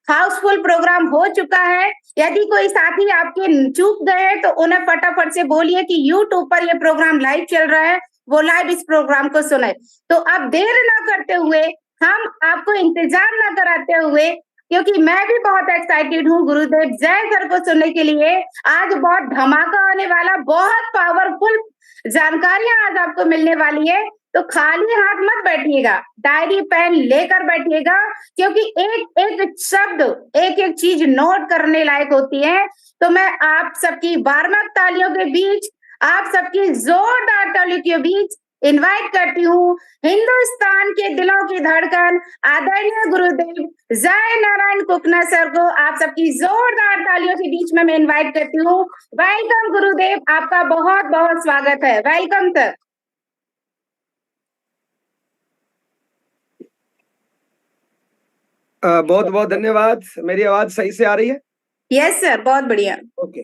Housefull programme हो चुका है। यदि कोई साथी आपके चूक गए हैं तो उन्हें फटाफट से बोलिए कि यूट्यूब पर ये प्रोग्राम लाइव चल रहा है, वो लाइव इस प्रोग्राम को सुने। तो अब देर ना करते हुए, हम आपको इंतजार ना कराते हुए, क्योंकि मैं भी बहुत एक्साइटेड हूँ गुरुदेव जय सर को सुनने के लिए। आज बहुत धमाका होने वाला, बहुत पावरफुल जानकारियां आज आपको मिलने वाली है। तो खाली हाथ मत बैठिएगा, डायरी पेन लेकर बैठिएगा, क्योंकि एक एक शब्द, एक एक चीज नोट करने लायक होती है। तो मैं आप सबकी बारहमां तालियों के बीच, आप सबकी जोरदार तालियों के बीच इनवाइट करती हूँ हिंदुस्तान के दिलों की धड़कन आदरणीय गुरुदेव जय नारायण कुकना सर को। आप सबकी जोरदार तालियों के बीच में मैं इनवाइट करती हूँ। वेलकम गुरुदेव, आपका बहुत बहुत स्वागत है। Welcome sir. बहुत बहुत धन्यवाद। मेरी आवाज सही से आ रही है? यस सर, बहुत बढ़िया। ओके,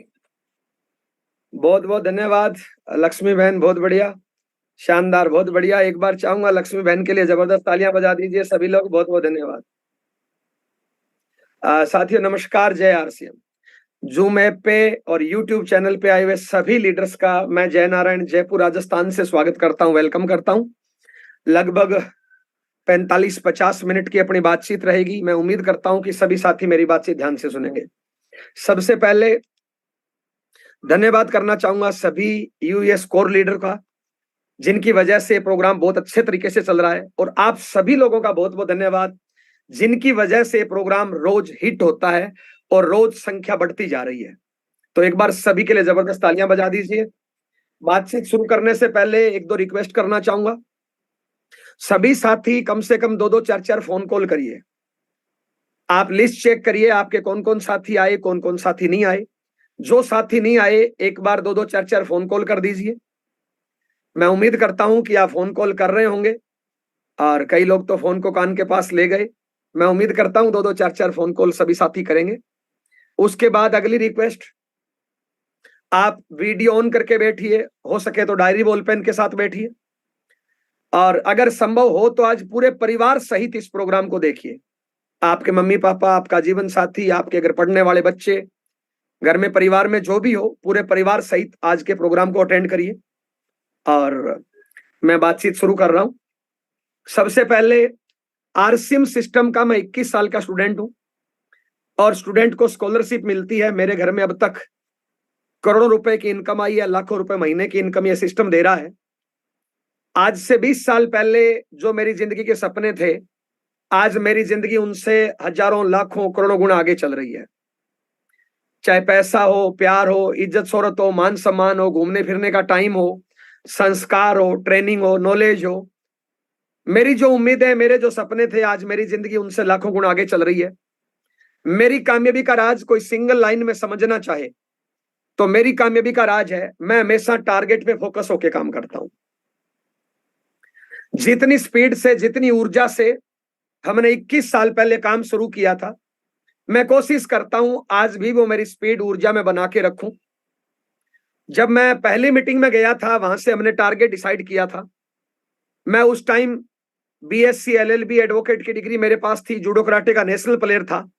बहुत बहुत धन्यवाद लक्ष्मी बहन, बहुत बढ़िया, शानदार, बहुत बढ़िया। एक बार चाहूंगा लक्ष्मी बहन के लिए जबरदस्त तालियां बजा दीजिए सभी लोग। बहुत बहुत धन्यवाद। साथियों नमस्कार, जय आरसीएम। जूम ऐप पे और यूट्यूब चैनल पे आए हुए सभी लीडर्स का मैं जय नारायण जयपुर राजस्थान से स्वागत करता हूं, वेलकम करता हूं। लगभग 45-50 मिनट की अपनी बातचीत रहेगी। मैं उम्मीद करता हूं कि सभी साथी मेरी बातचीत ध्यान से सुनेंगे। सबसे पहले धन्यवाद करना चाहूंगा सभी यूएस कोर लीडर का, जिनकी वजह से प्रोग्राम बहुत अच्छे तरीके से चल रहा है। और आप सभी लोगों का बहुत बहुत धन्यवाद, जिनकी वजह से प्रोग्राम रोज हिट होता है और रोज संख्या बढ़ती जा रही है। तो एक बार सभी के लिए जबरदस्त तालियां बजा दीजिए। बातचीत शुरू करने से पहले एक दो रिक्वेस्ट करना चाहूंगा। सभी साथी कम से कम 2-2, 4-4 फोन कॉल करिए। आप लिस्ट चेक करिए आपके कौन कौन साथी आए, कौन कौन साथी नहीं आए। जो साथी नहीं आए एक बार 2-2, 4-4 फोन कॉल कर दीजिए। मैं उम्मीद करता हूं कि आप फोन कॉल कर रहे होंगे और कई लोग तो फोन को कान के पास ले गए। मैं उम्मीद करता हूं 2-2, 4-4 फोन कॉल सभी साथी करेंगे। उसके बाद अगली रिक्वेस्ट, आप वीडियो ऑन करके बैठिए, हो सके तो डायरी बॉल पेन के साथ बैठिए, और अगर संभव हो तो आज पूरे परिवार सहित इस प्रोग्राम को देखिए। आपके मम्मी पापा, आपका जीवन साथी, आपके घर पढ़ने वाले बच्चे, घर में परिवार में जो भी हो, पूरे परिवार सहित आज के प्रोग्राम को अटेंड करिए। और मैं बातचीत शुरू कर रहा हूं। सबसे पहले आरसीएम सिस्टम का मैं 21 साल का स्टूडेंट हूं और स्टूडेंट को स्कॉलरशिप मिलती है। मेरे घर में अब तक करोड़ों रुपए की इनकम आई है, लाखों रुपए महीने की इनकम यह सिस्टम दे रहा है। आज से 20 साल पहले जो मेरी जिंदगी के सपने थे, आज मेरी जिंदगी उनसे हजारों, लाखों, करोड़ों गुना आगे चल रही है। चाहे पैसा हो, प्यार हो, इज्जत शोहरत हो, मान सम्मान हो, घूमने फिरने का टाइम हो, संस्कार हो, ट्रेनिंग हो, नॉलेज हो, मेरी जो उम्मीद है, मेरे जो सपने थे, आज मेरी जिंदगी उनसे लाखों गुना आगे चल रही है। मेरी कामयाबी का राज कोई सिंगल लाइन में समझना चाहे तो मेरी कामयाबी का राज है, मैं हमेशा टारगेट पे फोकस होकर काम करता हूं। जितनी स्पीड से, जितनी ऊर्जा से हमने 21 साल पहले काम शुरू किया था, मैं कोशिश करता हूं आज भी वो मेरी स्पीड, ऊर्जा में बना के रखूं। जब मैं पहली मीटिंग में गया था, वहां से हमने टारगेट डिसाइड किया था। मैं उस टाइम बीएससी, एलएलबी, एडवोकेट की डिग्री मेरे पास थी, जूडो कराटे का नेशनल प्लेयर था।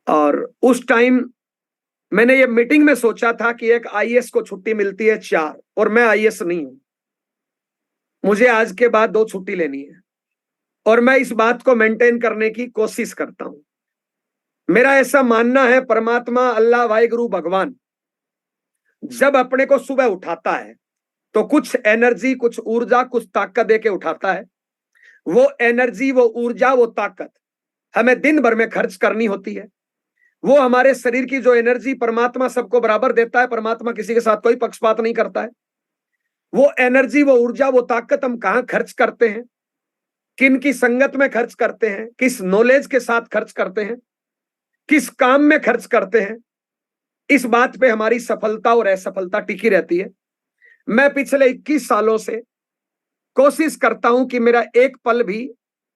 और उस टाइम मैंने ये मीटिंग में सोचा था कि एक आईएएस को छुट्टी मिलती है 4, और मैं आईएएस नहीं हूं, मुझे आज के बाद 2 छुट्टी लेनी है। और मैं इस बात को मेंटेन करने की कोशिश करता हूं। मेरा ऐसा मानना है, परमात्मा, अल्लाह, वाहिगुरु, भगवान जब अपने को सुबह उठाता है तो कुछ एनर्जी, कुछ ऊर्जा, कुछ ताकत दे के उठाता है। वो एनर्जी, वो ऊर्जा, वो ताकत हमें दिन भर में खर्च करनी होती है। वो हमारे शरीर की जो एनर्जी परमात्मा सबको बराबर देता है, परमात्मा किसी के साथ कोई पक्षपात नहीं करता है। वो एनर्जी, वो ऊर्जा, वो ताकत हम कहां खर्च करते हैं, किन की संगत में खर्च करते हैं, किस नॉलेज के साथ खर्च करते हैं, किस काम में खर्च करते हैं, इस बात पे हमारी सफलता और असफलता टिकी रहती है। मैं पिछले 21 सालों से कोशिश करता हूं कि मेरा एक पल भी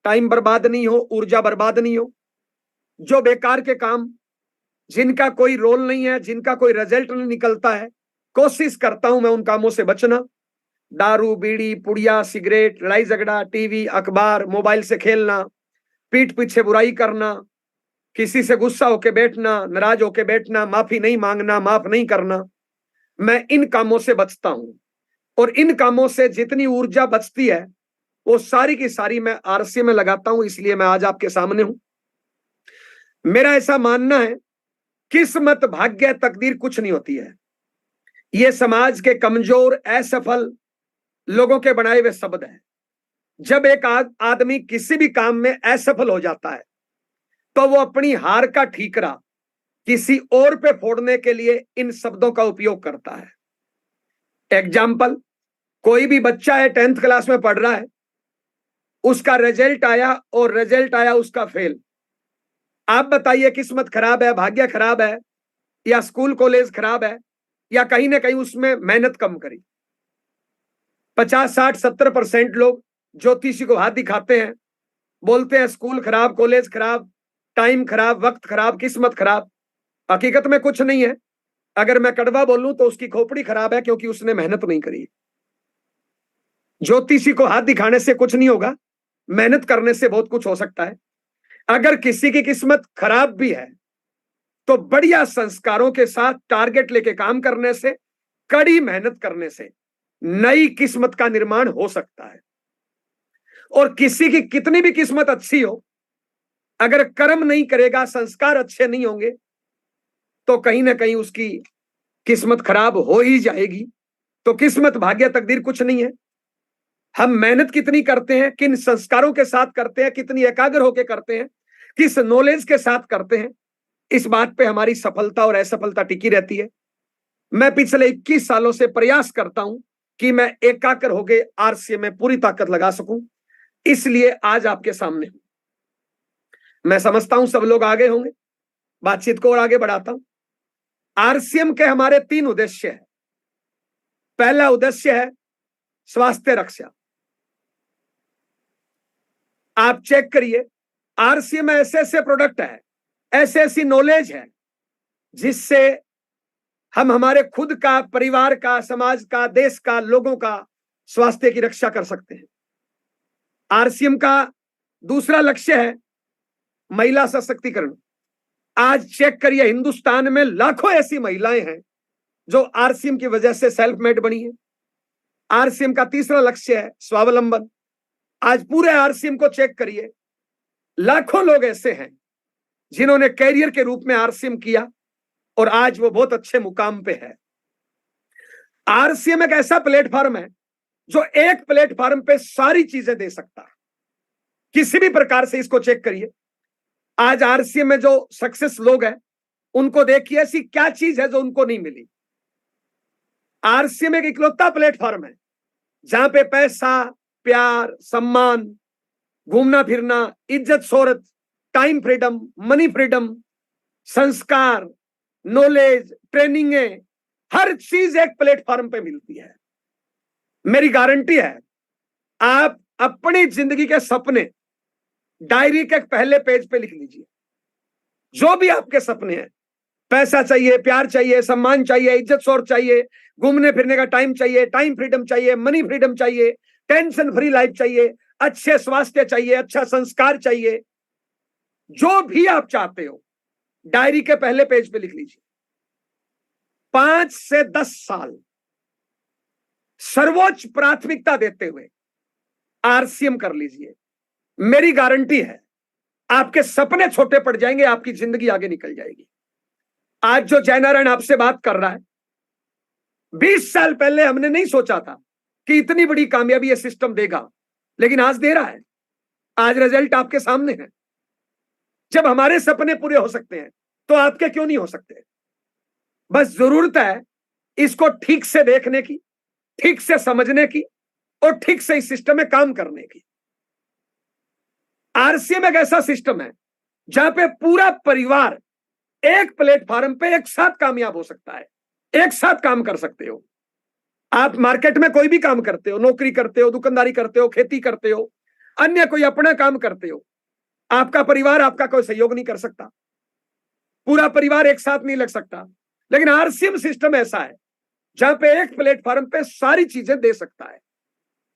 टाइम बर्बाद नहीं हो, ऊर्जा बर्बाद नहीं हो। जो बेकार के काम, जिनका कोई रोल नहीं है, जिनका कोई रिजल्ट नहीं निकलता है, कोशिश करता हूं मैं उन कामों से बचना। दारू, बीड़ी, पुड़िया, सिगरेट, लड़ाई झगड़ा, टीवी, अखबार, मोबाइल से खेलना, पीठ पीछे बुराई करना, किसी से गुस्सा होके बैठना, नाराज होके बैठना, माफी नहीं मांगना, माफ नहीं करना, मैं इन कामों से बचता हूं। और इन कामों से जितनी ऊर्जा बचती है वो सारी की सारी मैं आरसी में लगाता हूं, इसलिए मैं आज आपके सामने हूं। मेरा ऐसा मानना है, किस्मत, भाग्य, तकदीर कुछ नहीं होती है। ये समाज के कमजोर, असफल लोगों के बनाए हुए शब्द है। जब एक आदमी किसी भी काम में असफल हो जाता है तो वो अपनी हार का ठीकरा किसी और पे फोड़ने के लिए इन शब्दों का उपयोग करता है। एग्जाम्पल, कोई भी बच्चा है, 10th क्लास में पढ़ रहा है, उसका रिजल्ट आया और रिजल्ट आया उसका फेल। आप बताइए, किस्मत खराब है, भाग्य खराब है, या स्कूल कॉलेज खराब है, या कहीं ना कहीं उसमें मेहनत कम करी? 50, 60, 70% लोग ज्योतिषी को हाथ दिखाते हैं, बोलते हैं स्कूल खराब, कॉलेज खराब, टाइम खराब, वक्त खराब, किस्मत खराब। हकीकत में कुछ नहीं है। अगर मैं कड़वा बोलूं तो उसकी खोपड़ी खराब है, क्योंकि उसने मेहनत नहीं करी। ज्योतिषी को हाथ दिखाने से कुछ नहीं होगा, मेहनत करने से बहुत कुछ हो सकता है। अगर किसी की किस्मत खराब भी है तो बढ़िया संस्कारों के साथ टारगेट लेके काम करने से, कड़ी मेहनत करने से नई किस्मत का निर्माण हो सकता है। और किसी की कितनी भी किस्मत अच्छी हो, अगर कर्म नहीं करेगा, संस्कार अच्छे नहीं होंगे, तो कहीं ना कहीं उसकी किस्मत खराब हो ही जाएगी। तो किस्मत, भाग्य, तकदीर कुछ नहीं है। हम मेहनत कितनी करते हैं, किन संस्कारों के साथ करते हैं, कितनी एकाग्र होकर करते हैं, किस नॉलेज के साथ करते हैं, इस बात पे हमारी सफलता और असफलता टिकी रहती है। मैं पिछले 21 सालों से प्रयास करता हूं कि मैं एकाग्र होकर आरसीए में पूरी ताकत लगा सकूं, इसलिए आज आपके सामने हूं। मैं समझता हूं सब लोग आगे होंगे, बातचीत को और आगे बढ़ाता हूं। आरसीएम के हमारे 3 उद्देश्य है। पहला उद्देश्य है स्वास्थ्य रक्षा। आप चेक करिए, आरसीएम में ऐसे ऐसे प्रोडक्ट है, ऐसे ऐसी नॉलेज है जिससे हम हमारे खुद का, परिवार का, समाज का, देश का, लोगों का स्वास्थ्य की रक्षा कर सकते हैं। आरसीएम का दूसरा लक्ष्य है महिला सशक्तिकरण। आज चेक करिए, हिंदुस्तान में लाखों ऐसी महिलाएं हैं जो आरसीएम की वजह से सेल्फ मेड बनी है। आरसीएम का तीसरा लक्ष्य है स्वावलंबन। आज पूरे आरसीएम को चेक करिए, लाखों लोग ऐसे हैं जिन्होंने कैरियर के रूप में आरसीएम किया और आज वो बहुत अच्छे मुकाम पे है। आरसीएम एक ऐसा प्लेटफॉर्म है जो एक प्लेटफॉर्म पे सारी चीजें दे सकता है, किसी भी प्रकार से। इसको चेक करिए, आज आरसीएम में जो सक्सेस लोग हैं उनको देखिए, ऐसी क्या चीज है जो उनको नहीं मिली। आरसीएम एक इकलौता प्लेटफॉर्म है जहां पे पैसा, प्यार, सम्मान, घूमना फिरना, इज्जत, शोहरत, टाइम फ्रीडम, मनी फ्रीडम, संस्कार, नॉलेज, ट्रेनिंगें, हर चीज एक प्लेटफॉर्म पे मिलती है। मेरी गारंटी है, आप अपनी जिंदगी के सपने डायरी के पहले पेज पे लिख लीजिए। जो भी आपके सपने हैं, पैसा चाहिए, प्यार चाहिए, सम्मान चाहिए, इज्जत शोहरत चाहिए, घूमने फिरने का टाइम चाहिए, टाइम फ्रीडम चाहिए, मनी फ्रीडम चाहिए, टेंशन फ्री लाइफ चाहिए, अच्छे स्वास्थ्य चाहिए, अच्छा संस्कार चाहिए, जो भी आप चाहते हो डायरी के पहले पेज पे लिख लीजिए। 5 से 10 साल सर्वोच्च प्राथमिकता देते हुए आरसीएम कर लीजिए। मेरी गारंटी है, आपके सपने छोटे पड़ जाएंगे, आपकी जिंदगी आगे निकल जाएगी। आज जो जयनारायण आपसे बात कर रहा है, 20 साल पहले हमने नहीं सोचा था कि इतनी बड़ी कामयाबी ये सिस्टम देगा, लेकिन आज दे रहा है। आज रिजल्ट आपके सामने है। जब हमारे सपने पूरे हो सकते हैं तो आपके क्यों नहीं हो सकते? बस जरूरत है इसको ठीक से देखने की, ठीक से समझने की और ठीक से इस सिस्टम में काम करने की। आरसीएम एक ऐसा सिस्टम है जहां पे पूरा परिवार एक प्लेटफॉर्म पे एक साथ कामयाब हो सकता है, एक साथ काम कर सकते हो। आप मार्केट में कोई भी काम करते हो, नौकरी करते हो, दुकानदारी करते हो, खेती करते हो, अन्य कोई अपना काम करते हो, आपका परिवार आपका कोई सहयोग नहीं कर सकता, पूरा परिवार एक साथ नहीं लग सकता। लेकिन आरसीएम सिस्टम ऐसा है जहां पे एक प्लेटफॉर्म पे सारी चीजें दे सकता है।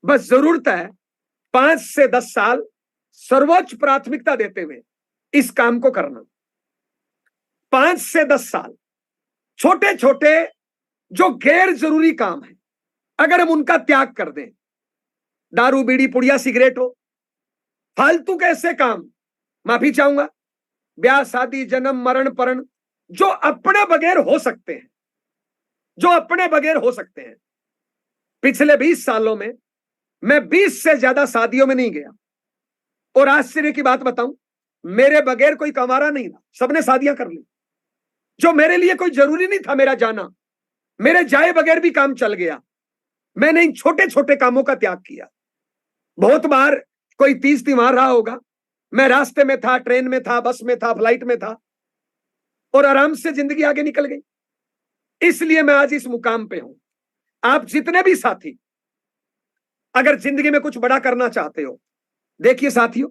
बस जरूरत है 5 से 10 साल सर्वोच्च प्राथमिकता देते हुए इस काम को करना। 5 से 10 साल छोटे छोटे जो गैर जरूरी काम है, अगर हम उनका त्याग कर दें, दारू बीड़ी पुड़िया सिगरेट हो, फालतू के ऐसे काम, माफी चाहूंगा, ब्याह शादी जन्म मरण परण, जो अपने बगैर हो सकते हैं, जो अपने बगैर हो सकते हैं। पिछले 20 सालों में मैं 20 से ज्यादा शादियों में नहीं गया, और आश्चर्य की बात बताऊं, मेरे बगैर कोई कंवारा नहीं था, सबने शादियां कर ली। जो मेरे लिए कोई जरूरी नहीं था मेरा जाना, मेरे जाए बगैर भी काम चल गया। मैंने इन छोटे छोटे कामों का त्याग किया। बहुत बार कोई 30 त्योहार रहा होगा, मैं रास्ते में था, ट्रेन में था, बस में था, फ्लाइट में था, और आराम से जिंदगी आगे निकल गई। इसलिए मैं आज इस मुकाम पे हूं। आप जितने भी साथी अगर जिंदगी में कुछ बड़ा करना चाहते हो, देखिए साथियों,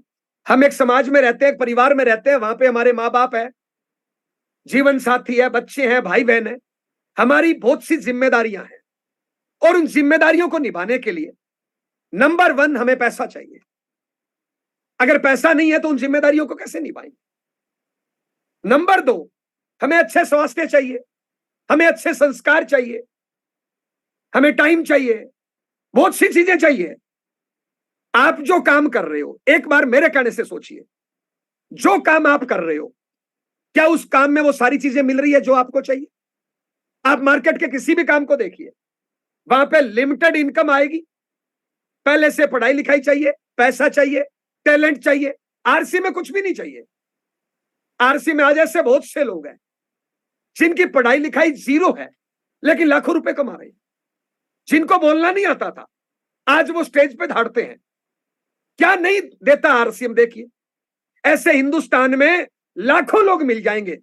हम एक समाज में रहते हैं, एक परिवार में रहते हैं, वहां पे हमारे माँ बाप है, जीवन साथी है, बच्चे हैं, भाई बहन है, हमारी बहुत सी जिम्मेदारियां हैं, और उन जिम्मेदारियों को निभाने के लिए नंबर 1 हमें पैसा चाहिए। अगर पैसा नहीं है तो उन जिम्मेदारियों को कैसे निभाएंगे। नंबर 2, हमें अच्छे स्वास्थ्य चाहिए, हमें अच्छे संस्कार चाहिए, हमें टाइम चाहिए, बहुत सी चीजें चाहिए। आप जो काम कर रहे हो, एक बार मेरे कहने से सोचिए, जो काम आप कर रहे हो, क्या उस काम में वो सारी चीजें मिल रही है जो आपको चाहिए। आप मार्केट के किसी भी काम को देखिए, वहां पे लिमिटेड इनकम आएगी, पहले से पढ़ाई लिखाई चाहिए, पैसा चाहिए, टैलेंट चाहिए। आरसी में कुछ भी नहीं चाहिए। आरसी में आज ऐसे बहुत से लोग हैं जिनकी पढ़ाई लिखाई 0 है, लेकिन लाखों रुपए कमा रहे हैं। जिनको बोलना नहीं आता था, आज वो स्टेज पे धाड़ते हैं। क्या नहीं देता आरसीएम। देखिए, ऐसे हिंदुस्तान में लाखों लोग मिल जाएंगे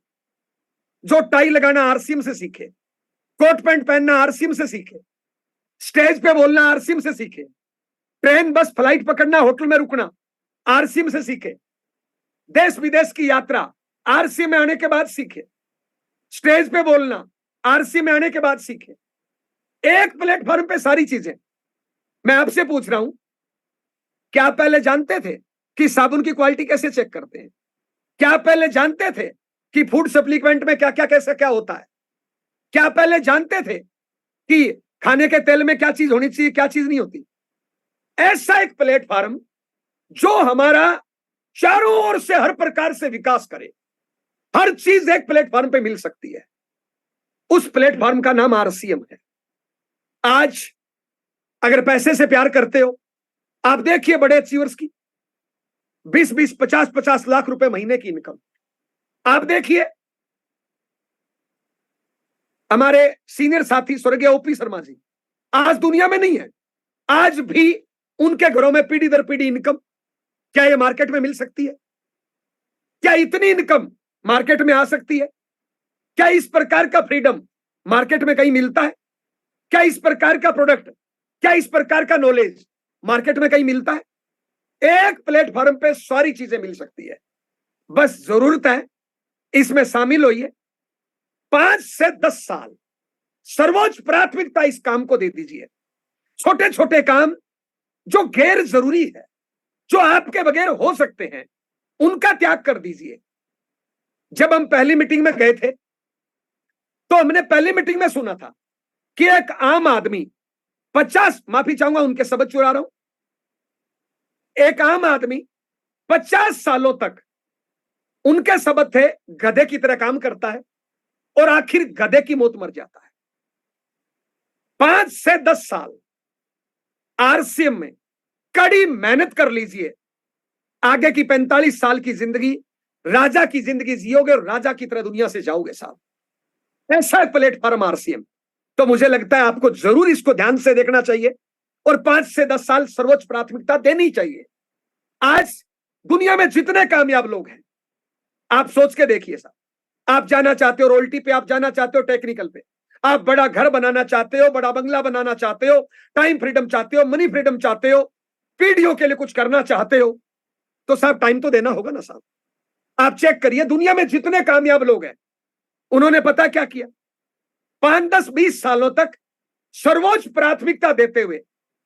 जो टाई लगाना आरसीएम से सीखे, कोट पैंट पहनना आरसीएम से सीखे, स्टेज पे बोलना आरसीएम से सीखे, ट्रेन बस फ्लाइट पकड़ना, होटल में रुकना आरसीएम से सीखे, देश विदेश की यात्रा आरसीएम में आने के बाद सीखे, स्टेज पे बोलना आरसीएम में आने के बाद सीखे। एक प्लेटफॉर्म पे सारी चीजें। मैं आपसे पूछ रहा हूं, क्या आप पहले जानते थे कि साबुन की क्वालिटी कैसे चेक करते हैं? क्या आप पहले जानते थे कि फूड सप्लीमेंट में क्या क्या कैसे क्या होता है? क्या आप पहले जानते थे कि खाने के तेल में क्या चीज होनी चाहिए, क्या चीज नहीं होती? ऐसा एक प्लेटफॉर्म जो हमारा चारों ओर से हर प्रकार से विकास करे, हर चीज एक प्लेटफॉर्म पे मिल सकती है, उस प्लेटफॉर्म का नाम आरसीएम है। आज अगर पैसे से प्यार करते हो, आप देखिए बड़े अचीवर्स की 20-20, 50-50 लाख रुपए महीने की इनकम। आप देखिए हमारे सीनियर साथी स्वर्गीय ओपी शर्मा जी, आज दुनिया में नहीं है, आज भी उनके घरों में पीढ़ी दर पीढ़ी इनकम। क्या ये मार्केट में मिल सकती है? क्या इतनी इनकम मार्केट में आ सकती है? क्या इस प्रकार का फ्रीडम मार्केट में कहीं मिलता है? क्या इस प्रकार का प्रोडक्ट, क्या इस प्रकार का नॉलेज मार्केट में कहीं मिलता है? एक प्लेटफॉर्म पे सारी चीजें मिल सकती है, बस जरूरत है इसमें शामिल होइए। 5 से 10 साल सर्वोच्च प्राथमिकता इस काम को दे दीजिए। छोटे छोटे काम जो गैर जरूरी है, जो आपके बगैर हो सकते हैं, उनका त्याग कर दीजिए। जब हम पहली मीटिंग में गए थे तो हमने पहली मीटिंग में सुना था कि एक आम आदमी 50, माफी चाहूंगा उनके शब्द चुरा रहा हूं, एक आम आदमी 50 सालों तक, उनके शब्द थे, गधे की तरह काम करता है और आखिर गधे की मौत मर जाता है। 5 से 10 साल आरसीएम में कड़ी मेहनत कर लीजिए, आगे की 45 साल की जिंदगी राजा की जिंदगी जियोगे और राजा की तरह दुनिया से जाओगे साहब। ऐसा एक प्लेटफॉर्म आरसीएम। तो मुझे लगता है आपको जरूर इसको ध्यान से देखना चाहिए और 5 से 10 साल सर्वोच्च प्राथमिकता देनी चाहिए। आज दुनिया में जितने कामयाब लोग हैं, आप सोच के देखिए साहब, आप जाना चाहते हो रॉयल्टी पे, आप जाना चाहते हो टेक्निकल पे, आप बड़ा घर बनाना चाहते हो, बड़ा बंगला बनाना चाहते हो, टाइम फ्रीडम चाहते हो, मनी फ्रीडम चाहते हो, पीढ़ियों के लिए कुछ करना चाहते हो, तो साहब टाइम तो देना होगा ना साहब। आप चेक करिए दुनिया में जितने कामयाब लोग हैं, उन्होंने पता क्या किया? 5, 10, 20 सालों तक सर्वोच्च प्राथमिकता देते हुए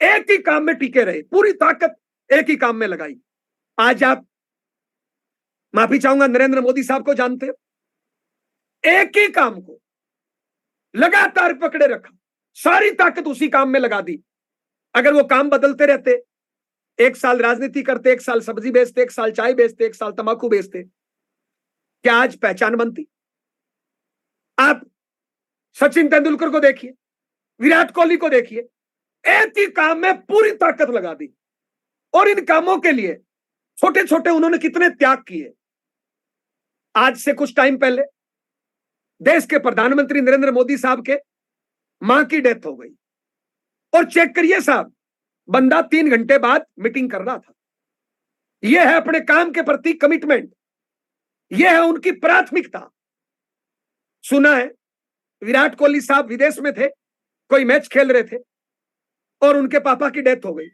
एक ही काम में टिके रहे, पूरी ताकत एक ही काम में लगाई। आज आप, माफी चाहूंगा, नरेंद्र मोदी साहब को जानते हो? एक ही काम को लगातार पकड़े रखा, सारी ताकत उसी काम में लगा दी। अगर वो काम बदलते रहते, एक साल राजनीति करते, एक साल सब्जी बेचते, एक साल चाय बेचते, एक साल तंबाकू बेचते, क्या आज पहचान बनती? आप सचिन तेंदुलकर को देखिए, विराट कोहली को देखिए, एक ही काम में पूरी ताकत लगा दी और इन कामों के लिए छोटे छोटे उन्होंने कितने त्याग किए। आज से कुछ टाइम पहले देश के प्रधानमंत्री नरेंद्र मोदी साहब के मां की डेथ हो गई और चेक करिए साहब, बंदा 3 घंटे बाद मीटिंग कर रहा था। यह है अपने काम के प्रति कमिटमेंट, यह है उनकी प्राथमिकता। सुना है विराट कोहली साहब विदेश में थे, कोई मैच खेल रहे थे और उनके पापा की डेथ हो गई।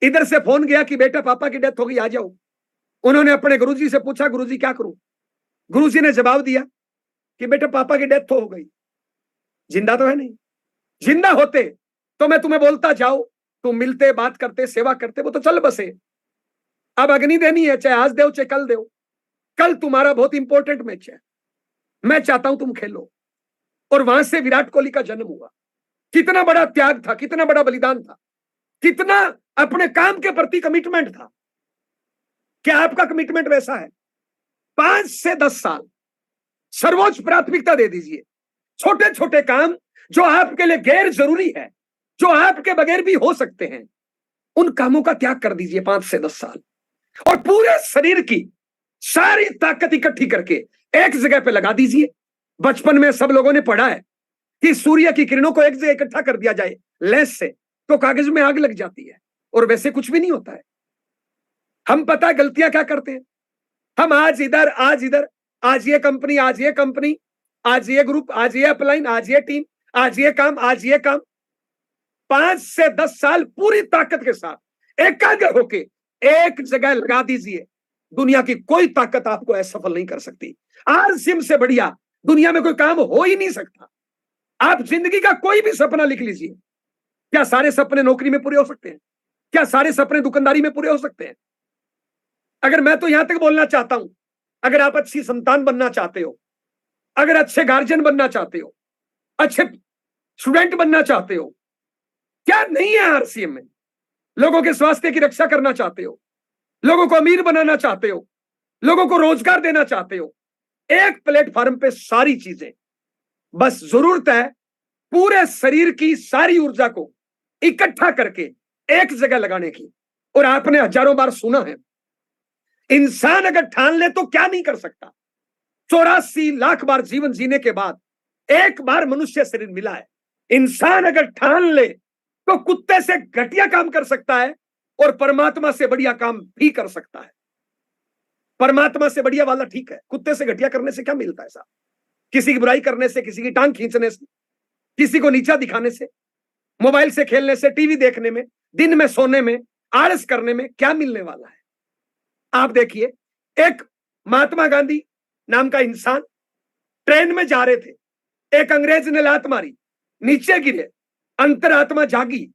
इधर से फोन गया कि बेटा पापा की डेथ हो गई, आ जाओ। उन्होंने अपने गुरुजी से पूछा, गुरुजी क्या करूं? गुरुजी ने जवाब दिया कि बेटा पापा की डेथ तो हो गई, जिंदा तो है नहीं। जिंदा होते तो मैं तुम्हें बोलता जाओ, तुम मिलते, बात करते, सेवा करते, वो तो चल बसे। अब अग्नि देनी है, चाहे आज दो चाहे कल दो। कल तुम्हारा बहुत इंपॉर्टेंट मैच है, मैं चाहता हूं तुम खेलो। और वहां से विराट कोहली का जन्म हुआ। कितना बड़ा त्याग था, कितना बड़ा बलिदान था, कितना अपने काम के प्रति कमिटमेंट था। क्या आपका कमिटमेंट वैसा है? 5 से 10 साल सर्वोच्च प्राथमिकता दे दीजिए। छोटे छोटे काम जो आपके लिए गैर जरूरी है, जो आपके बगैर भी हो सकते हैं, उन कामों का त्याग कर दीजिए 5 से 10 साल और पूरे शरीर की सारी ताकत इकट्ठी करके एक जगह पे लगा दीजिए। बचपन में सब लोगों ने पढ़ा है कि सूर्य की किरणों को एक जगह इकट्ठा कर दिया जाए लेंस से तो कागज में आग लग जाती है, और वैसे कुछ भी नहीं होता है। हम पता है गलतियां क्या करते हैं, हम आज इधर आज इधर, आज ये कंपनी, आज ये कंपनी, आज ये ग्रुप, आज ये अपलाइन, आज ये टीम, आज ये काम, आज ये काम। 5 से 10 साल पूरी ताकत के साथ एकाग्र होके एक जगह लगा दीजिए। दुनिया की कोई ताकत आपको असफल नहीं कर सकती। आरसीएम से बढ़िया दुनिया में कोई काम हो ही नहीं सकता। आप जिंदगी का कोई भी सपना लिख लीजिए। क्या सारे सपने नौकरी में पूरे हो सकते हैं? क्या सारे सपने दुकानदारी में पूरे हो सकते हैं? अगर मैं तो यहां तक बोलना चाहता हूं, अगर आप अच्छी संतान बनना चाहते हो, अगर अच्छे गार्जियन बनना चाहते हो, अच्छे स्टूडेंट बनना चाहते हो, क्या नहीं है आरसीएम में? लोगों के स्वास्थ्य की रक्षा करना चाहते हो, लोगों को अमीर बनाना चाहते हो, लोगों को रोजगार देना चाहते हो, एक प्लेटफॉर्म पे सारी चीजें। बस जरूरत है पूरे शरीर की सारी ऊर्जा को इकट्ठा करके एक जगह लगाने की। और आपने हजारों बार सुना है, इंसान अगर ठान ले तो क्या नहीं कर सकता। 84 लाख बार जीवन जीने के बाद एक बार मनुष्य शरीर मिला है। इंसान अगर ठान ले तो कुत्ते से घटिया काम कर सकता है और परमात्मा से बढ़िया काम भी कर सकता है। परमात्मा से बढ़िया वाला ठीक है, कुत्ते से घटिया करने से क्या मिलता है साहब? किसी की बुराई करने से, किसी की टांग खींचने से, किसी को नीचा दिखाने से, मोबाइल से खेलने से, टीवी देखने में, दिन में सोने में, आलस करने में क्या मिलने वाला है? आप देखिए, एक महात्मा गांधी नाम का इंसान ट्रेन में जा रहे थे, एक अंग्रेज ने लात मारी, नीचे गिरे, अंतरात्मा जागी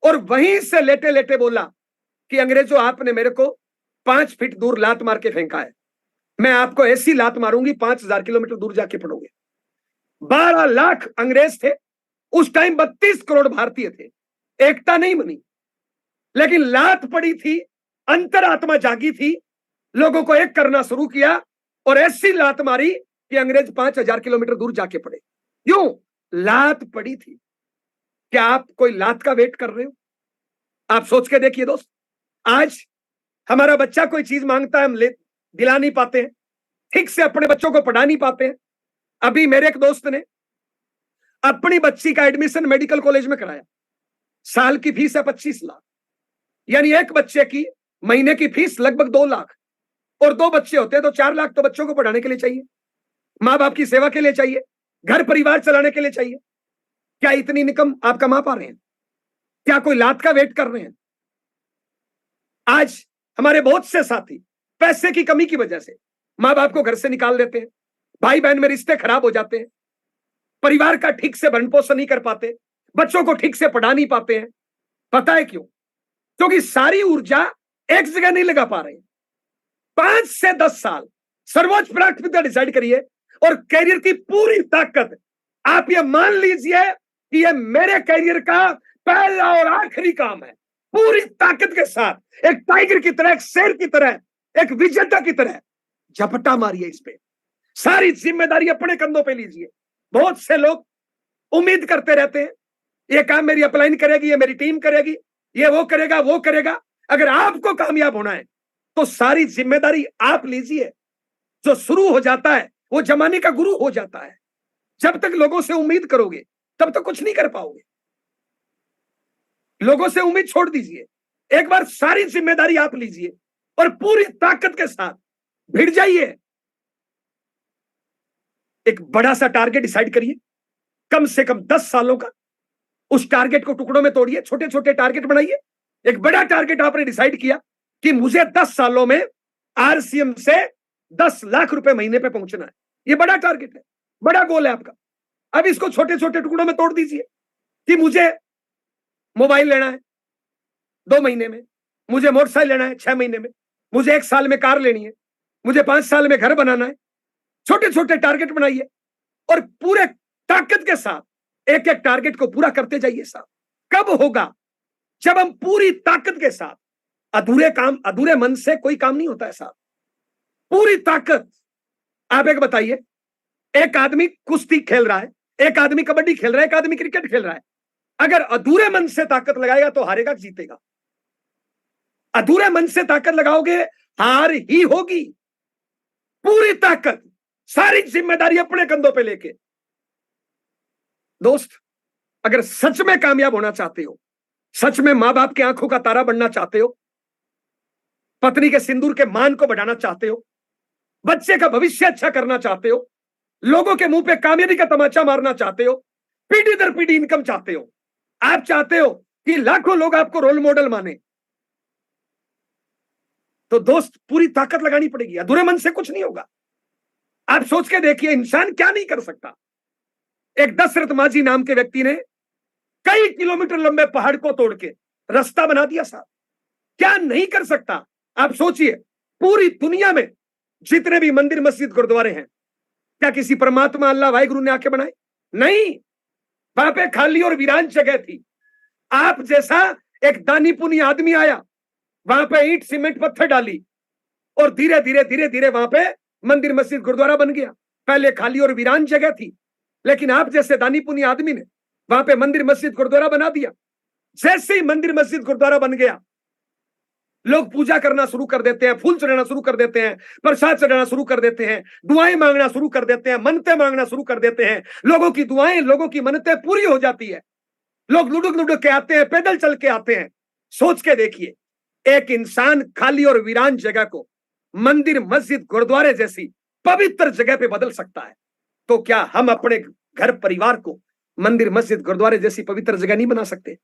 और वहीं से लेटे लेटे बोला कि अंग्रेजों, आपने मेरे को 5 फीट दूर लात मार के फेंका है, मैं आपको ऐसी लात मारूंगी 5000 किलोमीटर दूर जाके पड़ोगे। 12 लाख अंग्रेज थे उस टाइम, 32 करोड़ भारतीय थे, एकता नहीं बनी, लेकिन लात पड़ी थी, अंतरात्मा जागी थी, लोगों को एक करना शुरू किया और ऐसी लात मारी कि अंग्रेज 5000 किलोमीटर दूर जाके पड़े। क्यों? लात पड़ी थी। क्या आप कोई लात का वेट कर रहे हो? आप सोच के देखिए दोस्त, आज हमारा बच्चा कोई चीज मांगता है, हम दिला नहीं पाते हैं, ठीक से अपने बच्चों को पढ़ा नहीं पाते हैं। अभी मेरे एक दोस्त ने अपनी बच्ची का एडमिशन मेडिकल कॉलेज में कराया, साल की फीस है 25 लाख, यानी एक बच्चे की महीने की फीस लगभग 2 लाख, और 2 बच्चे होते हैं तो 4 लाख तो बच्चों को पढ़ाने के लिए चाहिए, माँ बाप की सेवा के लिए चाहिए, घर परिवार चलाने के लिए चाहिए। क्या इतनी इनकम आप कमा पा रहे हैं? क्या कोई लात का वेट कर रहे हैं? आज हमारे बहुत से साथी पैसे की कमी की वजह से माँ बाप को घर से निकाल देते हैं, भाई बहन में रिश्ते खराब हो जाते हैं, परिवार का ठीक से भरण पोषण नहीं कर पाते, बच्चों को ठीक से पढ़ा नहीं पाते हैं। पता है क्यों? क्योंकि सारी ऊर्जा एक जगह नहीं लगा पा रहे। 5 से 10 साल सर्वोच्च प्राथमिकता डिसाइड करिए, और कैरियर की पूरी ताकत, आप ये मान लीजिए कि ये मेरे कैरियर का पहला और आखिरी काम है। पूरी ताकत के साथ एक टाइगर की तरह, एक शेर की तरह, एक विजेता की तरह झपटा मारिए इस पे। सारी जिम्मेदारी अपने कंधों पे लीजिए। बहुत से लोग उम्मीद करते रहते हैं, ये काम मेरी अपलाइन करेगी, ये मेरी टीम करेगी, ये वो करेगा, वो करेगा। अगर आपको कामयाब होना है तो सारी जिम्मेदारी आप लीजिए। जो शुरू हो जाता है वो जमाने का गुरु हो जाता है। जब तक लोगों से उम्मीद करोगे तब तक कुछ नहीं कर पाओगे। लोगों से उम्मीद छोड़ दीजिए, एक बार सारी जिम्मेदारी आप लीजिए और पूरी ताकत के साथ भिड़ जाइए। एक बड़ा सा टारगेट डिसाइड करिए, कम से कम 10 सालों का। उस टारगेट को टुकड़ों में तोड़िए, छोटे छोटे टारगेट बनाइए। एक बड़ा टारगेट आपने डिसाइड किया कि मुझे 10 सालों में आरसीएम से 10 लाख रुपए महीने पे पहुंचना है। ये बड़ा टारगेट है, बड़ा गोल है आपका। अब इसको छोटे छोटे टुकड़ों में तोड़ दीजिए कि मुझे मोबाइल लेना है 2 महीने में, मुझे मोटरसाइकिल लेना है 6 महीने में, मुझे 1 साल में कार लेनी है, मुझे 5 साल में घर बनाना है। छोटे छोटे टारगेट बनाइए और पूरे ताकत के साथ एक एक टारगेट को पूरा करते जाइए साहब। कब होगा? जब हम पूरी ताकत के साथ। अधूरे मन से कोई काम नहीं होता है साहब। पूरी ताकत। आप एक बताइए, एक आदमी कुश्ती खेल रहा है, एक आदमी कबड्डी खेल रहा है, एक आदमी क्रिकेट खेल रहा है। अगर अधूरे मन से ताकत लगाएगा तो हारेगा कि जीतेगा? अधूरे मन से ताकत लगाओगे हार ही होगी। पूरी ताकत, सारी जिम्मेदारी अपने कंधों पे लेके। दोस्त, अगर सच में कामयाब होना चाहते हो, सच में मां बाप की आंखों का तारा बनना चाहते हो, पत्नी के सिंदूर के मान को बढ़ाना चाहते हो, बच्चे का भविष्य अच्छा करना चाहते हो, लोगों के मुंह पे कामयाबी का तमाचा मारना चाहते हो, पीढ़ी दर पीढ़ी इनकम चाहते हो, आप चाहते हो कि लाखों लोग आपको रोल मॉडल माने, तो दोस्त पूरी ताकत लगानी पड़ेगी। अधूरे मन से कुछ नहीं होगा। आप सोच के देखिए, इंसान क्या नहीं कर सकता। एक दशरथ माझी नाम के व्यक्ति ने कई किलोमीटर लंबे पहाड़ को तोड़ के रास्ता बना दिया साहब। क्या नहीं कर सकता? आप सोचिए, पूरी दुनिया में जितने भी मंदिर, मस्जिद, गुरुद्वारे हैं, क्या किसी परमात्मा अल्लाह वाहिगुरु ने आके बनाए? नहीं। वहां पे खाली और वीरान जगह थी। आप जैसा एक दानी पुनी आदमी आया, वहां पे ईंट सीमेंट पत्थर डाली और धीरे धीरे धीरे धीरे वहां पे मंदिर, मस्जिद, गुरुद्वारा बन गया। पहले खाली और वीरान जगह थी, लेकिन आप जैसे दानी पुनी आदमी ने वहां पे मंदिर, मस्जिद, गुरुद्वारा बना दिया। जैसे ही मंदिर, मस्जिद, गुरुद्वारा बन गया, लोग पूजा करना शुरू कर देते हैं, फूल चढ़ाना शुरू कर देते हैं, प्रसाद चढ़ाना शुरू कर देते हैं, दुआएं मांगना शुरू कर देते हैं, मन्नतें मांगना शुरू कर देते हैं। लोगों की दुआएं, लोगों की मन्नतें पूरी हो जाती है। लोग लुढ़क लुढ़क के आते हैं, पैदल चल के आते हैं। सोच के देखिए, एक इंसान खाली और वीरान जगह को मंदिर, मस्जिद, गुरुद्वारे जैसी पवित्र जगह पे बदल सकता है, तो क्या हम अपने घर परिवार को मंदिर, मस्जिद, गुरुद्वारे जैसी पवित्र जगह नहीं बना सकते?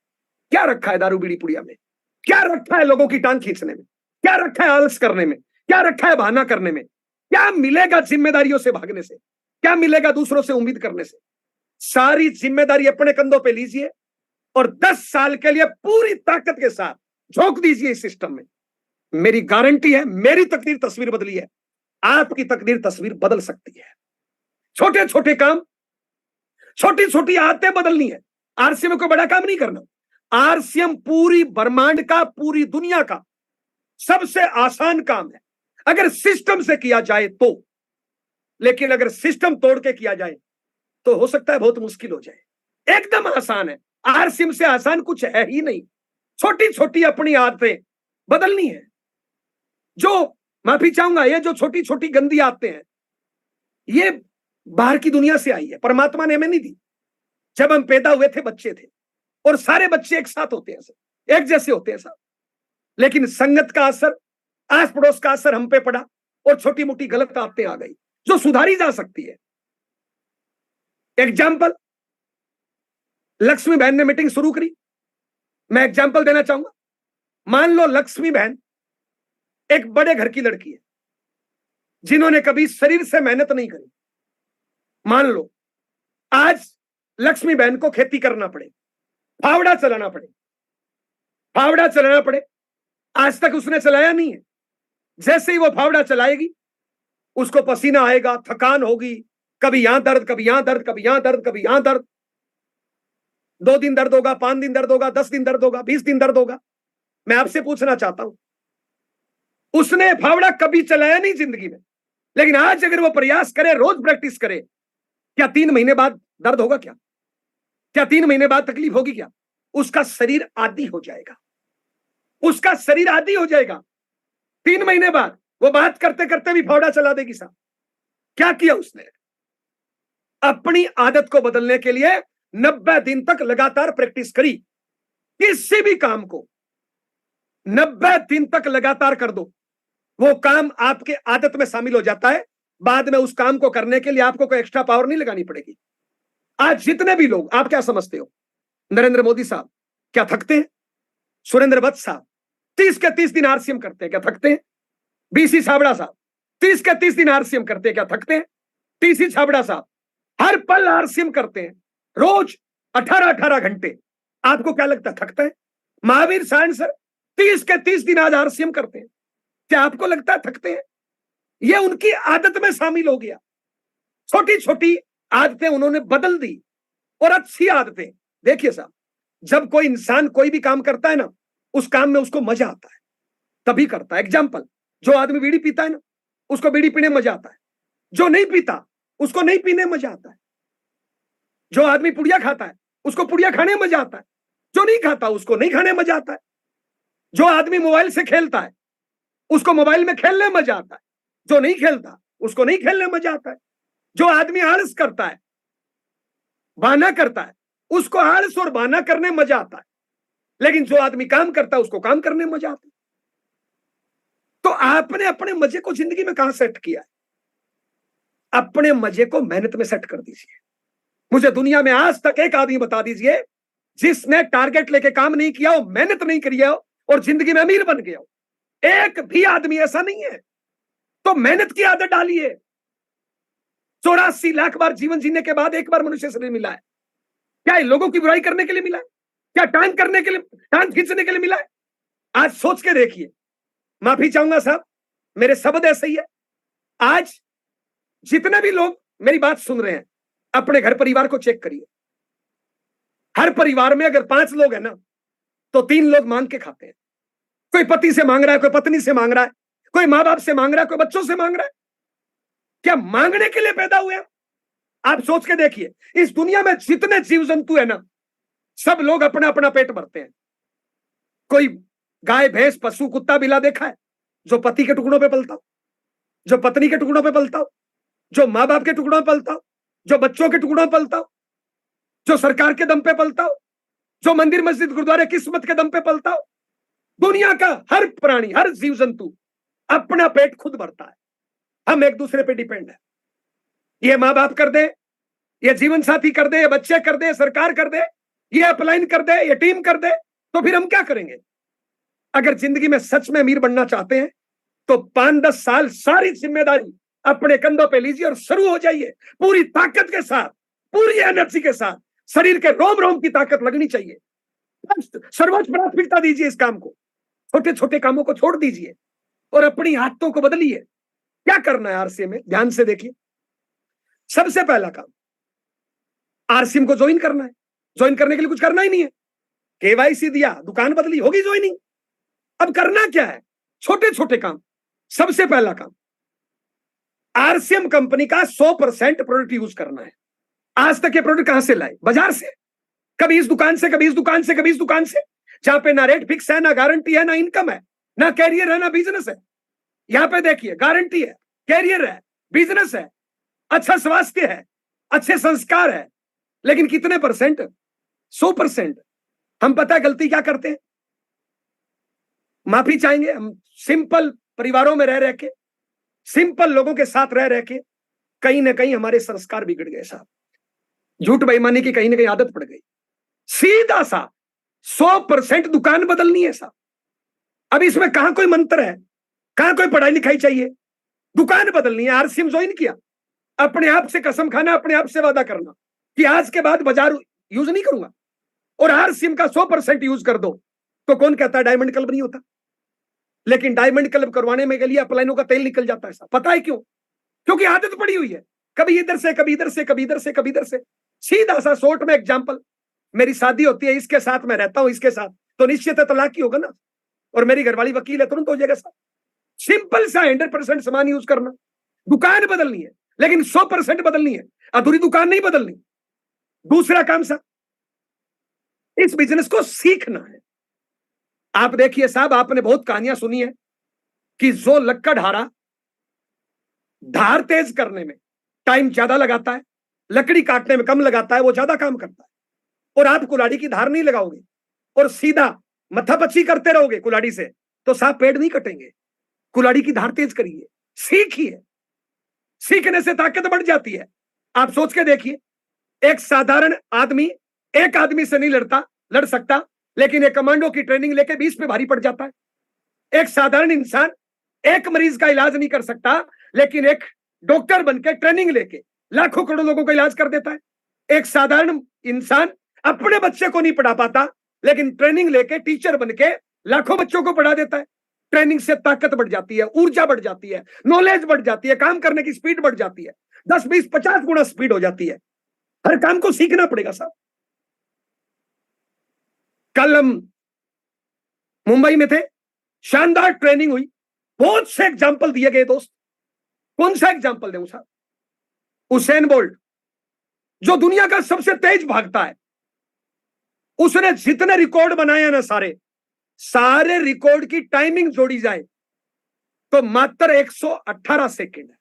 क्या रखा है दारू बीड़ी पुड़िया में? क्या रखा है लोगों की टांग खींचने में? क्या रखा है आलस करने में? क्या रखा है बहाना करने में? क्या मिलेगा जिम्मेदारियों से भागने से? क्या मिलेगा दूसरों से उम्मीद करने से? सारी जिम्मेदारी अपने कंधों पे लीजिए और 10 साल के लिए पूरी ताकत के साथ झोंक दीजिए इस सिस्टम में। मेरी गारंटी है, मेरी तकदीर तस्वीर बदली है, आपकी तकदीर तस्वीर बदल सकती है। छोटे छोटे काम, छोटी छोटी आदतें बदलनी है। आरसीएम में कोई बड़ा काम नहीं करना। आरसीएम पूरी ब्रह्मांड का, पूरी दुनिया का सबसे आसान काम है अगर सिस्टम से किया जाए तो। लेकिन अगर सिस्टम तोड़ के किया जाए तो हो सकता है बहुत मुश्किल हो जाए। एकदम आसान है, आरसीएम से आसान कुछ है ही नहीं। छोटी छोटी अपनी आदतें बदलनी है। जो माफी चाहूंगा, ये जो छोटी छोटी गंदी आदतें हैं, ये बाहर की दुनिया से आई है, परमात्मा ने हमें नहीं दी। जब हम पैदा हुए थे, बच्चे थे, और सारे बच्चे एक साथ होते हैं, सब एक जैसे होते हैं सब। लेकिन संगत का असर, आस पड़ोस का असर हम पे पड़ा और छोटी मोटी गलत आदतें आ गई जो सुधारी जा सकती है। एग्जाम्पल, लक्ष्मी बहन ने मीटिंग शुरू करी। मैं एग्जाम्पल देना चाहूंगा। मान लो लक्ष्मी बहन एक बड़े घर की लड़की है जिन्होंने कभी शरीर से मेहनत नहीं करी। मान लो आज लक्ष्मी बहन को खेती करना पड़े, फावड़ा चलाना पड़े, फावड़ा चलाना पड़े। आज तक उसने चलाया नहीं है। जैसे ही वो फावड़ा चलाएगी, उसको पसीना आएगा, थकान होगी, कभी यहां दर्द, कभी यहां दर्द, कभी यहां दर्द, कभी यहां दर्द। 2 दिन दर्द होगा, 5 दिन दर्द होगा, 10 दिन दर्द होगा, 20 दिन दर्द होगा। मैं आपसे पूछना चाहता हूं, उसने फावड़ा कभी चलाया नहीं जिंदगी में, लेकिन आज अगर वो प्रयास करे, रोज प्रैक्टिस करे, क्या 3 महीने बाद दर्द होगा? क्या 3 महीने बाद तकलीफ होगी? क्या उसका शरीर आदी हो जाएगा? उसका शरीर आदी हो जाएगा। 3 महीने बाद वो बात करते करते भी फावड़ा चला देगी साहब। क्या किया उसने? अपनी आदत को बदलने के लिए 90 दिन तक लगातार प्रैक्टिस करी। किसी भी काम को 90 दिन तक लगातार कर दो, वो काम आपके आदत में शामिल हो जाता है। बाद में उस काम को करने के लिए आपको कोई एक्स्ट्रा पावर नहीं लगानी पड़ेगी। आज जितने भी लोग, आप क्या समझते हो, नरेंद्र मोदी साहब क्या थकते हैं? सुरेंद्र वत्स साहब 30 के 30 दिन आरसीएम करते हैं, क्या थकते हैं? बीसी छाबड़ा साहब 30 के 30 दिन आरसीएम करते हैं, क्या थकते हैं? टीसी छाबड़ा साहब हर पल आरसीएम करते हैं, रोज 18-18 घंटे। आपको क्या लगता है थकते हैं? महावीर सायन सर 30 के 30 दिन आज आरसीएम करते हैं, क्या आपको लगता है थकते हैं? ये उनकी आदत में शामिल हो गया। छोटी छोटी आदतें उन्होंने बदल दी, और अच्छी आदतें। देखिए साहब, जब कोई इंसान कोई भी काम करता है ना, उस काम में उसको मजा आता है, तभी करता है। एग्जाम्पल, जो आदमी बीड़ी पीता है ना, उसको बीड़ी पीने में मजा आता है। जो नहीं पीता, उसको नहीं पीने में मजा आता है। जो आदमी पुड़िया खाता है, उसको पुड़िया खाने में मजा आता है। जो नहीं खाता, उसको नहीं खाने में मजा आता है। जो आदमी मोबाइल से खेलता है, उसको मोबाइल में खेलने में मजा आता है। जो नहीं खेलता, उसको नहीं खेलने में मजा आता है। जो आदमी आलस करता है, बहाना करता है, उसको आलस और बहाना करने में मजा आता है। लेकिन जो आदमी काम करता है, उसको काम करने में मजा आता है। तो आपने अपने मजे को जिंदगी में कहां सेट किया है? अपने मजे को मेहनत में सेट कर दीजिए। मुझे दुनिया में आज तक एक आदमी बता दीजिए जिसने टारगेट लेके काम नहीं किया हो, मेहनत नहीं करी हो और जिंदगी में अमीर बन गया हो। एक भी आदमी ऐसा नहीं है। तो मेहनत की आदत डालिए। 84 लाख बार जीवन जीने के बाद एक बार मनुष्य शरीर मिला है। क्या लोगों की बुराई करने के लिए मिला है? क्या टांग करने के लिए, टांग खींचने के लिए मिला है? आज सोच के देखिए। माफी चाहूंगा साहब, मेरे शब्द ऐसे ही है। आज जितने भी लोग मेरी बात सुन रहे हैं, अपने घर परिवार को चेक करिए। हर परिवार में अगर 5 लोग हैं ना, तो 3 लोग मांग के खाते हैं। कोई पति से मांग रहा है, कोई पत्नी से मांग रहा है, कोई माँ बाप से मांग रहा है, कोई बच्चों से मांग रहा है। क्या मांगने के लिए पैदा हुए हैं? आप सोच के देखिए, इस दुनिया में जितने जीव जंतु है ना, सब लोग अपना अपना पेट भरते हैं। कोई गाय भैंस पशु कुत्ता बिल्ला देखा है जो पति के टुकड़ों पे पलता हो, जो पत्नी के टुकड़ों पे पलता हो, जो माँ बाप के टुकड़ों पे पलता हो, जो बच्चों के टुकड़ों पे पलता हो, जो सरकार के दम पे पलता हो, जो मंदिर मस्जिद गुरुद्वारे किस्मत के दम पे पलता हो? दुनिया का हर प्राणी, हर जीव जंतु अपना पेट खुद भरता है। हम एक दूसरे पे डिपेंड है। ये माँ बाप कर दे, ये जीवन साथी कर दे, ये बच्चे कर दे, सरकार कर दे, ये अपलाइन कर दे, ये टीम कर दे, तो फिर हम क्या करेंगे? अगर जिंदगी में सच में अमीर बनना चाहते हैं, तो 5-10 साल सारी जिम्मेदारी अपने कंधों पे लीजिए और शुरू हो जाइए। पूरी ताकत के साथ, पूरी एनर्जी के साथ, शरीर के रोम रोम की ताकत लगनी चाहिए। सर्वोच्च प्राथमिकता दीजिए इस काम को। छोटे छोटे कामों को छोड़ दीजिए और अपनी आदतों को बदलिए। क्या करना है आरसीएम में? ध्यान से देखिए। सबसे पहला काम, आरसीएम को ज्वाइन करना है। ज्वाइन करने के लिए कुछ करना ही नहीं है। केवाईसी दिया, दुकान बदली, होगी ज्वाइनिंग। अब करना क्या है? छोटे छोटे काम। सबसे पहला काम, आरसीएम कंपनी का 100% प्रोडक्ट यूज करना है। आज तक ये प्रोडक्ट कहां से लाए? बाजार से। कभी इस दुकान से, कभी इस दुकान से, कभी इस दुकान से, जहां पे ना रेट फिक्स है, ना गारंटी है, ना इनकम है, ना कैरियर है, ना बिजनेस है। यहां पे देखिए, गारंटी है, कैरियर है, बिजनेस है, अच्छा स्वास्थ्य है, अच्छे संस्कार है, लेकिन कितने परसेंट? 100%। हम पता है गलती क्या करते हैं? माफी चाहेंगे, हम सिंपल परिवारों में रह के, सिंपल लोगों के साथ रह के कहीं ना कहीं हमारे संस्कार बिगड़ गए साहब। झूठ बेईमानी की कहीं ना कहीं आदत पड़ गई। सीधा सा 100% दुकान बदलनी है साहब। अब इसमें कहां कोई मंत्र है, कहां कोई पढ़ाई लिखाई चाहिए? दुकान बदलनी है। आरसीएम ज्वाइन किया, अपने आप से कसम खाना, अपने आप से वादा करना कि आज के बाद बाजार यूज नहीं करूंगा, और आरसीएम का 100% यूज कर दो। तो कौन कहता है डायमंड क्लब नहीं होता? लेकिन डायमंड क्लब करवाने में के लिए अपलाइनों का तेल निकल जाता है साहब। पता है क्यों? क्योंकि आदत पड़ी हुई है। कभी इधर से, कभी इधर से, कभी इधर से, कभी इधर से। सीधा सा शॉर्ट में एग्जाम्पल, मेरी शादी होती है, इसके साथ मैं रहता हूं, इसके साथ, तो निश्चित है तलाक ही होगा ना। और मेरी घरवाली वकील है, तुरंत हो जाएगा साथ। सिंपल सा 100% सामान यूज करना। दुकान बदलनी है लेकिन 100% बदलनी है, अधूरी दुकान नहीं बदलनी। दूसरा काम सा, इस बिजनेस को सीखना है। आप देखिए साहब, आपने बहुत कहानियां सुनी है कि जो लक्कड़ हारा धार तेज करने में टाइम ज्यादा लगाता है, लकड़ी काटने में कम लगाता है, वो ज्यादा काम करता है। और आप कुल्हाड़ी की धार नहीं लगाओगे और सीधा मत्थापच्ची करते रहोगे कुल्हाड़ी से, तो साहब पेड़ नहीं कटेंगे। कुल्हाड़ी की धार तेज करिए, सीखिए। सीखने से ताकत बढ़ जाती है। आप सोच के देखिए, एक साधारण आदमी एक आदमी से नहीं लड़ सकता, लेकिन एक कमांडो की ट्रेनिंग लेके 20 पे भारी पड़ जाता है। एक साधारण इंसान एक मरीज का इलाज नहीं कर सकता, लेकिन एक डॉक्टर बनकर ट्रेनिंग लेके लाखों करोड़ों लोगों का इलाज कर देता है। एक साधारण इंसान अपने बच्चे को नहीं पढ़ा पाता, लेकिन ट्रेनिंग लेके टीचर बनके लाखों बच्चों को पढ़ा देता है। ट्रेनिंग से ताकत बढ़ जाती है, ऊर्जा बढ़ जाती है, नॉलेज बढ़ जाती है, काम करने की स्पीड बढ़ जाती है, 10, 20, 50 गुना स्पीड हो जाती है। हर काम को सीखना पड़ेगा साहब। कल हम मुंबई में थे, शानदार ट्रेनिंग हुई, बहुत से एग्जाम्पल दिए गए दोस्त। कौन सा एग्जाम्पल दूं साहब? उसेन बोल्ट, जो दुनिया का सबसे तेज भागता है, उसने जितने रिकॉर्ड बनाए ना, सारे रिकॉर्ड की टाइमिंग जोड़ी जाए तो मात्र 118 सेकंड है।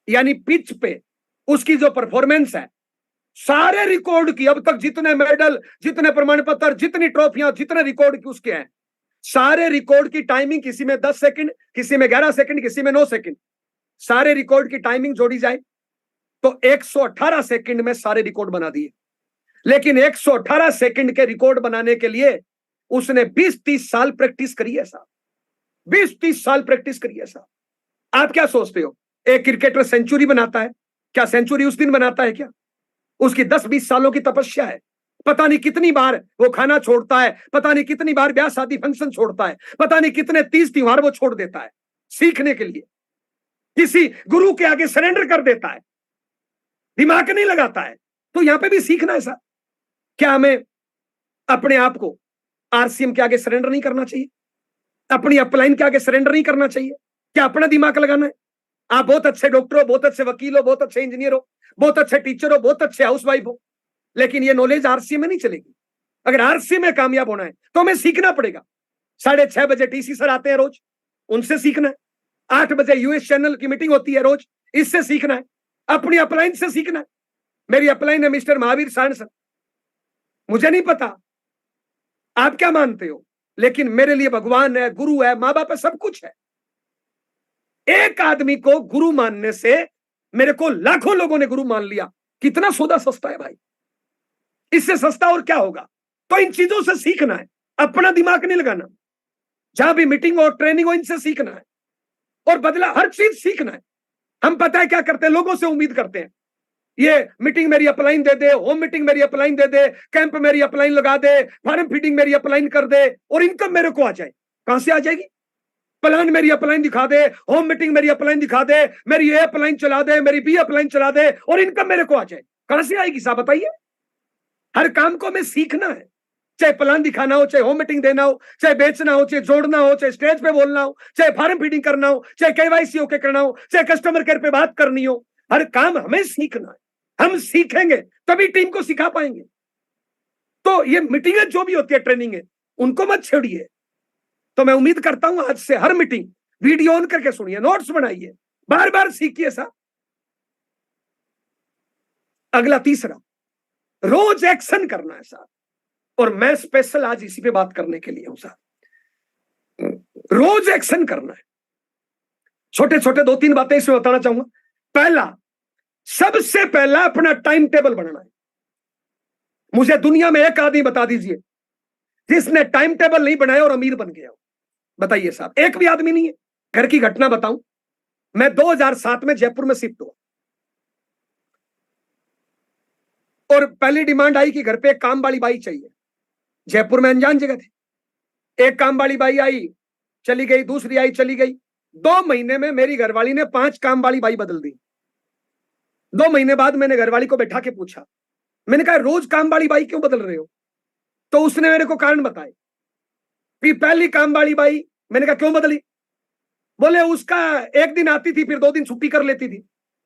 यानी पिच पे उसकी जो परफॉर्मेंस है, सारे रिकॉर्ड की, अब तक जितने मेडल, जितने प्रमाण पत्र, जितनी ट्रॉफियां, जितने रिकॉर्ड की उसके हैं, सारे रिकॉर्ड की टाइमिंग, किसी में 10 सेकंड, किसी में 11 सेकंड, किसी में 9 सेकंड। सारे रिकॉर्ड की टाइमिंग जोड़ी जाए तो 118 सेकंड में सारे रिकॉर्ड बना दिए। लेकिन 118 सेकंड के रिकॉर्ड बनाने के लिए उसने 20-30 साल प्रैक्टिस करी है साहब। 20-30 साल प्रैक्टिस करी है साहब। आप क्या सोचते हो, एक क्रिकेटर सेंचुरी बनाता है क्या? सेंचुरी उस दिन बनाता है क्या? उसकी 10-20 सालों की तपस्या है। पता नहीं कितनी बार वो खाना छोड़ता है, पता नहीं कितनी बार ब्याह शादी फंक्शन छोड़ता है, पता नहीं कितने 30 त्योहार वो छोड़ देता है सीखने के लिए। किसी गुरु के आगे सरेंडर कर देता है, दिमाग नहीं लगाता है। तो यहां पे भी सीखना है साहब। क्या हमें अपने आप को आरसीएम के आगे सरेंडर नहीं करना चाहिए? अपनी अपलाइन के आगे सरेंडर नहीं करना चाहिए? क्या अपना दिमाग लगाना है? आप बहुत अच्छे डॉक्टर हो, बहुत अच्छे वकील हो, बहुत अच्छे इंजीनियर हो, बहुत अच्छे टीचर हो, बहुत अच्छे हाउसवाइफ हो, लेकिन ये नॉलेज आरसीएम में नहीं चलेगी। अगर आरसीएम में कामयाब होना है तो हमें सीखना पड़ेगा। 6:30 बजे टीसी सर आते हैं रोज, उनसे सीखना है। 8 बजे यूएस चैनल की मीटिंग होती है रोज, इससे सीखना है। अपनी अपलाइन से सीखना है। मेरी अपलाइन है मिस्टर महावीर सारण सर। मुझे नहीं पता आप क्या मानते हो, लेकिन मेरे लिए भगवान है, गुरु है, माँ बाप है, सब कुछ है। एक आदमी को गुरु मानने से मेरे को लाखों लोगों ने गुरु मान लिया। कितना सौदा सस्ता है भाई, इससे सस्ता और क्या होगा? तो इन चीजों से सीखना है, अपना दिमाग नहीं लगाना। जहां भी मीटिंग और ट्रेनिंग हो, इनसे सीखना है और बदला हर चीज सीखना है। हम पता है क्या करते हैं, लोगों से उम्मीद करते हैं ये मीटिंग मेरी अपलाइन दे दे, होम मीटिंग मेरी अपलाइन दे दे, कैंप मेरी अपलाइन लगा दे, फार्म फीडिंग मेरी अपलाइन कर दे और इनकम मेरे को आ जाए। कहां से आ जाएगी? प्लान मेरी अपलाइन दिखा दे, होम मीटिंग मेरी अपलाइन दिखा दे, मेरी ए अपलाइन चला दे, मेरी बी अपलाइन चला दे और इनकम मेरे को आ जाए। कहां से आएगी साहब बताइए? हर काम को हमें सीखना है, चाहे प्लान दिखाना हो, चाहे होम मीटिंग देना हो, चाहे बेचना हो, चाहे जोड़ना हो, चाहे स्टेज पे बोलना हो, चाहे फार्म फीडिंग करना हो, चाहे केवाईसी होके करना हो, चाहे कस्टमर केयर पे बात करनी हो। हर काम हमें सीखना है। हम सीखेंगे तभी टीम को सिखा पाएंगे। तो ये मीटिंगें जो भी होती है, ट्रेनिंग है, उनको मत छोड़िए। तो मैं उम्मीद करता हूं आज से हर मीटिंग वीडियो ऑन करके सुनिए, नोट्स बनाइए, बार बार सीखिए साहब। अगला तीसरा, रोज एक्शन करना है साहब। और मैं स्पेशल आज इसी पे बात करने के लिए हूं साहब। रोज एक्शन करना है। छोटे छोटे 2-3 बातें इसमें बताना चाहूंगा। पहला, सबसे पहला अपना टाइम टेबल बनाना है। मुझे दुनिया में एक आदमी बता दीजिए जिसने टाइम टेबल नहीं बनाया और अमीर बन गया हो। बताइए साहब, एक भी आदमी नहीं है। घर की घटना बताऊं, मैं 2007 में जयपुर में शिफ्ट हुआ और पहली डिमांड आई कि घर पे एक काम वाली बाई चाहिए। जयपुर में अनजान जगह थी। एक काम वाली बाई आई, चली गई, दूसरी आई, चली गई। 2 महीने में मेरी घरवाली ने 5 काम वाली बाई बदल दी। 2 महीने बाद मैंने घरवाली को बैठा के पूछा, मैंने कहा रोज काम वाली बाई क्यों बदल रहे हो? तो उसने मेरे को कारण बताए कि पहली काम वाली बाई, मैंने कहा क्यों बदली? बोले उसका 1 दिन आती थी, फिर 2 दिन छुट्टी कर लेती थी,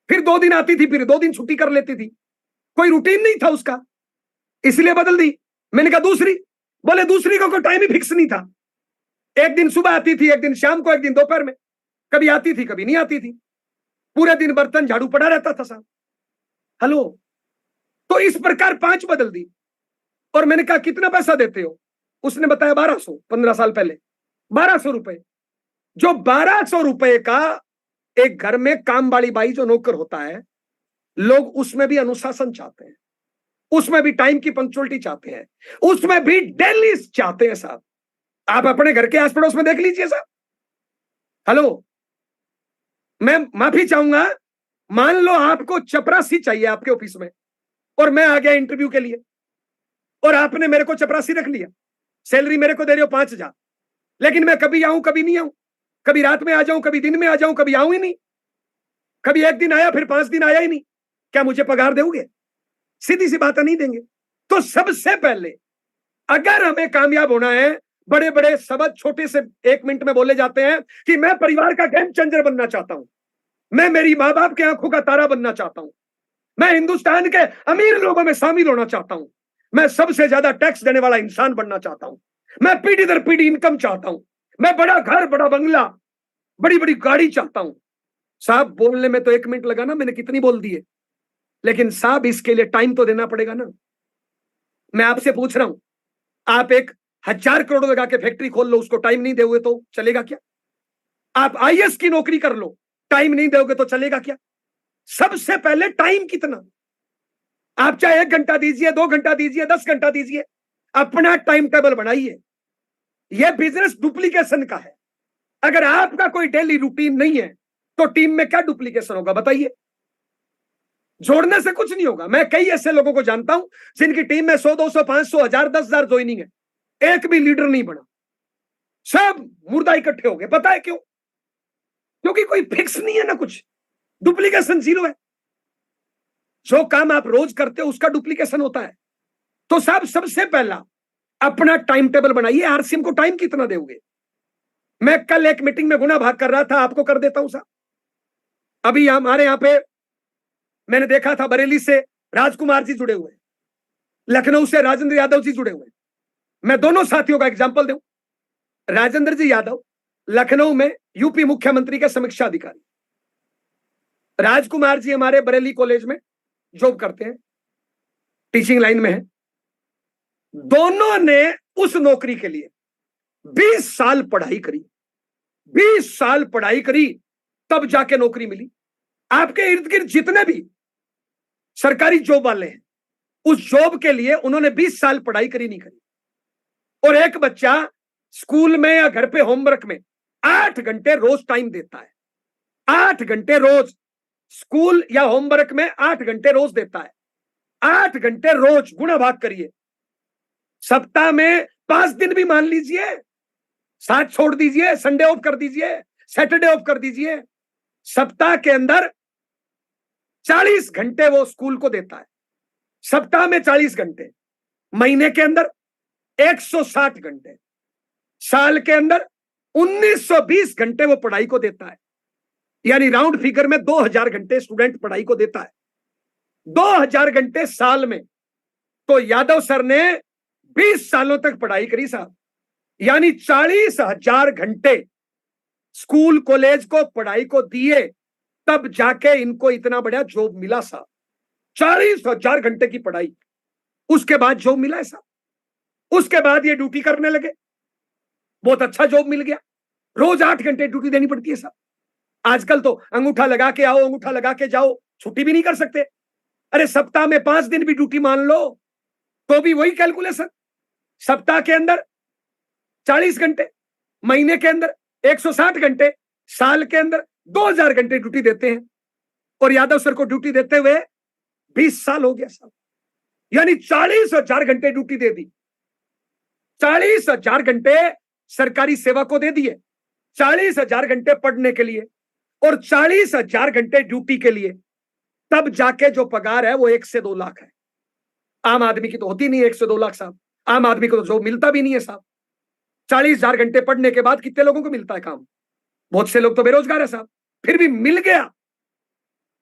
फिर 2 दिन आती थी, फिर 2 दिन छुट्टी कर लेती थी, कोई रूटीन नहीं था उसका, इसलिए बदल दी। मैंने कहा दूसरी? बोले दूसरी को कोई टाइम ही फिक्स नहीं था, 1 दिन सुबह आती थी, 1 दिन शाम को, 1 दिन दोपहर में, कभी आती थी कभी नहीं आती थी, पूरे दिन बर्तन झाड़ू पड़ा रहता था साहब। हेलो, तो इस प्रकार 5 बदल दी। और मैंने कहा कितना पैसा देते हो? उसने बताया 1200, 15 साल पहले 1200 रुपए। जो 1200 रुपए का एक घर में काम वाली बाई जो नौकर होता है, लोग उसमें भी अनुशासन चाहते हैं, उसमें भी टाइम की पंक्चुअलिटी चाहते हैं, उसमें भी डेली चाहते हैं साहब। आप अपने घर के आस पड़ोस में देख लीजिए साहब। हेलो, मैं माफी चाहूंगा, मान लो आपको चपरासी चाहिए आपके ऑफिस में, और मैं आ गया इंटरव्यू के लिए, और आपने मेरे को चपरासी रख लिया, सैलरी मेरे को दे रहे हो 5,000, लेकिन मैं कभी आऊं कभी नहीं आऊं, कभी रात में आ जाऊं, कभी दिन में आ जाऊं, कभी आऊं ही नहीं, कभी 1 दिन आया फिर 5 दिन आया ही नहीं, क्या मुझे पगार दोगे? सीधी सी बात है, नहीं देंगे। तो सबसे पहले अगर हमें कामयाब होना है, बड़े बड़े शब्द छोटे से 1 मिनट में बोले जाते हैं कि मैं परिवार का गेम चेंजर बनना चाहता हूं, मैं मेरी मां बाप के आंखों का तारा बनना चाहता हूं, मैं हिंदुस्तान के अमीर लोगों में शामिल होना चाहता हूं, मैं सबसे ज्यादा टैक्स देने वाला इंसान बनना चाहता हूं, मैं पीढ़ी दर पीढ़ी इनकम चाहता हूं, मैं बड़ा घर, बड़ा बंगला, बड़ी बड़ी गाड़ी चाहता हूं। साहब बोलने में तो 1 मिनट लगा ना, मैंने कितनी बोल दी है, लेकिन साहब इसके लिए टाइम तो देना पड़ेगा ना। मैं आपसे पूछ रहा हूं, आप 1,000 करोड़ लगा के फैक्ट्री खोल लो, उसको टाइम नहीं दोगे तो चलेगा क्या? आप आईएएस की नौकरी कर लो, टाइम नहीं दोगे तो चलेगा क्या? सबसे पहले टाइम कितना, आप चाहे 1 घंटा दीजिए, 2 घंटा दीजिए, 10 घंटा दीजिए, अपना टाइम टेबल बनाइए। यह बिजनेस डुप्लीकेशन का है। अगर आपका कोई डेली रूटीन नहीं है तो टीम में क्या डुप्लीकेशन होगा बताइए? जोड़ने से कुछ नहीं होगा। मैं कई ऐसे लोगों को जानता हूं जिनकी टीम में 100, 200, 500, 1000, 10,000 ज्वाइनिंग है, एक भी लीडर नहीं बना, सब मुर्दा इकट्ठे हो गए। पता है क्यों? क्योंकि कोई फिक्स नहीं है ना, कुछ डुप्लीकेशन जीरो है। जो काम आप रोज करते हो उसका डुप्लीकेशन होता है। तो साहब सबसे पहला अपना टाइम टेबल बनाइए। आरसीएम को टाइम कितना दोगे? मैं कल एक मीटिंग में गुना भाग कर रहा था, आपको कर देता हूं साहब। अभी हमारे यहां पे मैंने देखा था बरेली से राजकुमार जी जुड़े हुए, लखनऊ से राजेंद्र यादव जी जुड़े हुए। मैं दोनों साथियों का एग्जांपल दूं। राजेंद्र जी यादव लखनऊ में यूपी मुख्यमंत्री के समीक्षा अधिकारी, राजकुमार जी हमारे बरेली कॉलेज में जॉब करते हैं, टीचिंग लाइन में है। दोनों ने उस नौकरी के लिए 20 साल पढ़ाई करी, 20 साल पढ़ाई करी, तब जाके नौकरी मिली। आपके इर्द गिर्द जितने भी सरकारी जॉब वाले हैं, उस जॉब के लिए उन्होंने 20 साल पढ़ाई करी नहीं करी। और एक बच्चा स्कूल में या घर पे होमवर्क में 8 घंटे रोज टाइम देता है, 8 घंटे रोज स्कूल या होमवर्क में 8 घंटे रोज देता है, 8 घंटे रोज। गुणा भाग करिए, सप्ताह में 5 दिन भी मान लीजिए, 7 छोड़ दीजिए, संडे ऑफ कर दीजिए, सैटरडे ऑफ कर दीजिए, सप्ताह के अंदर 40 घंटे वो स्कूल को देता है। सप्ताह में 40 घंटे, महीने के अंदर 160 घंटे, साल के अंदर 1920 घंटे वो पढ़ाई को देता है। यानी राउंड फिगर में 2000 घंटे स्टूडेंट पढ़ाई को देता है, 2000 घंटे साल में। तो यादव सर ने 20 सालों तक पढ़ाई करी साहब, यानी 40,000 घंटे स्कूल कॉलेज को पढ़ाई को दिए, तब जाके इनको इतना बड़ा जॉब मिला साहब। 40,000 घंटे की पढ़ाई, उसके बाद जॉब मिला है साहब। उसके बाद ये ड्यूटी करने लगे, बहुत अच्छा जॉब मिल गया। रोज 8 घंटे ड्यूटी देनी पड़ती है साहब। आजकल तो अंगूठा लगा के आओ, अंगूठा लगा के जाओ, छुट्टी भी नहीं कर सकते। अरे सप्ताह में 5 दिन भी ड्यूटी मान लो तो भी वही कैलकुलेशन, सप्ताह के अंदर 40 घंटे, महीने के अंदर 160 घंटे, साल के अंदर 2000 घंटे ड्यूटी देते हैं। और यादव सर को ड्यूटी देते हुए 20 साल हो गया साहब, यानी 40,000 घंटे ड्यूटी दे दी, 40,000 घंटे सरकारी सेवा को दे दिए, 40,000 घंटे पढ़ने के लिए और 40,000 घंटे ड्यूटी के लिए। तब जाके जो पगार है वो 1 से 2 लाख है। आम आदमी की तो होती नहीं है 1 से 2 लाख साहब। आम आदमी को तो जो मिलता भी नहीं है साहब। 40,000 घंटे पढ़ने के बाद कितने लोगों को मिलता है काम? बहुत से लोग तो बेरोजगार है साहब। फिर भी मिल गया।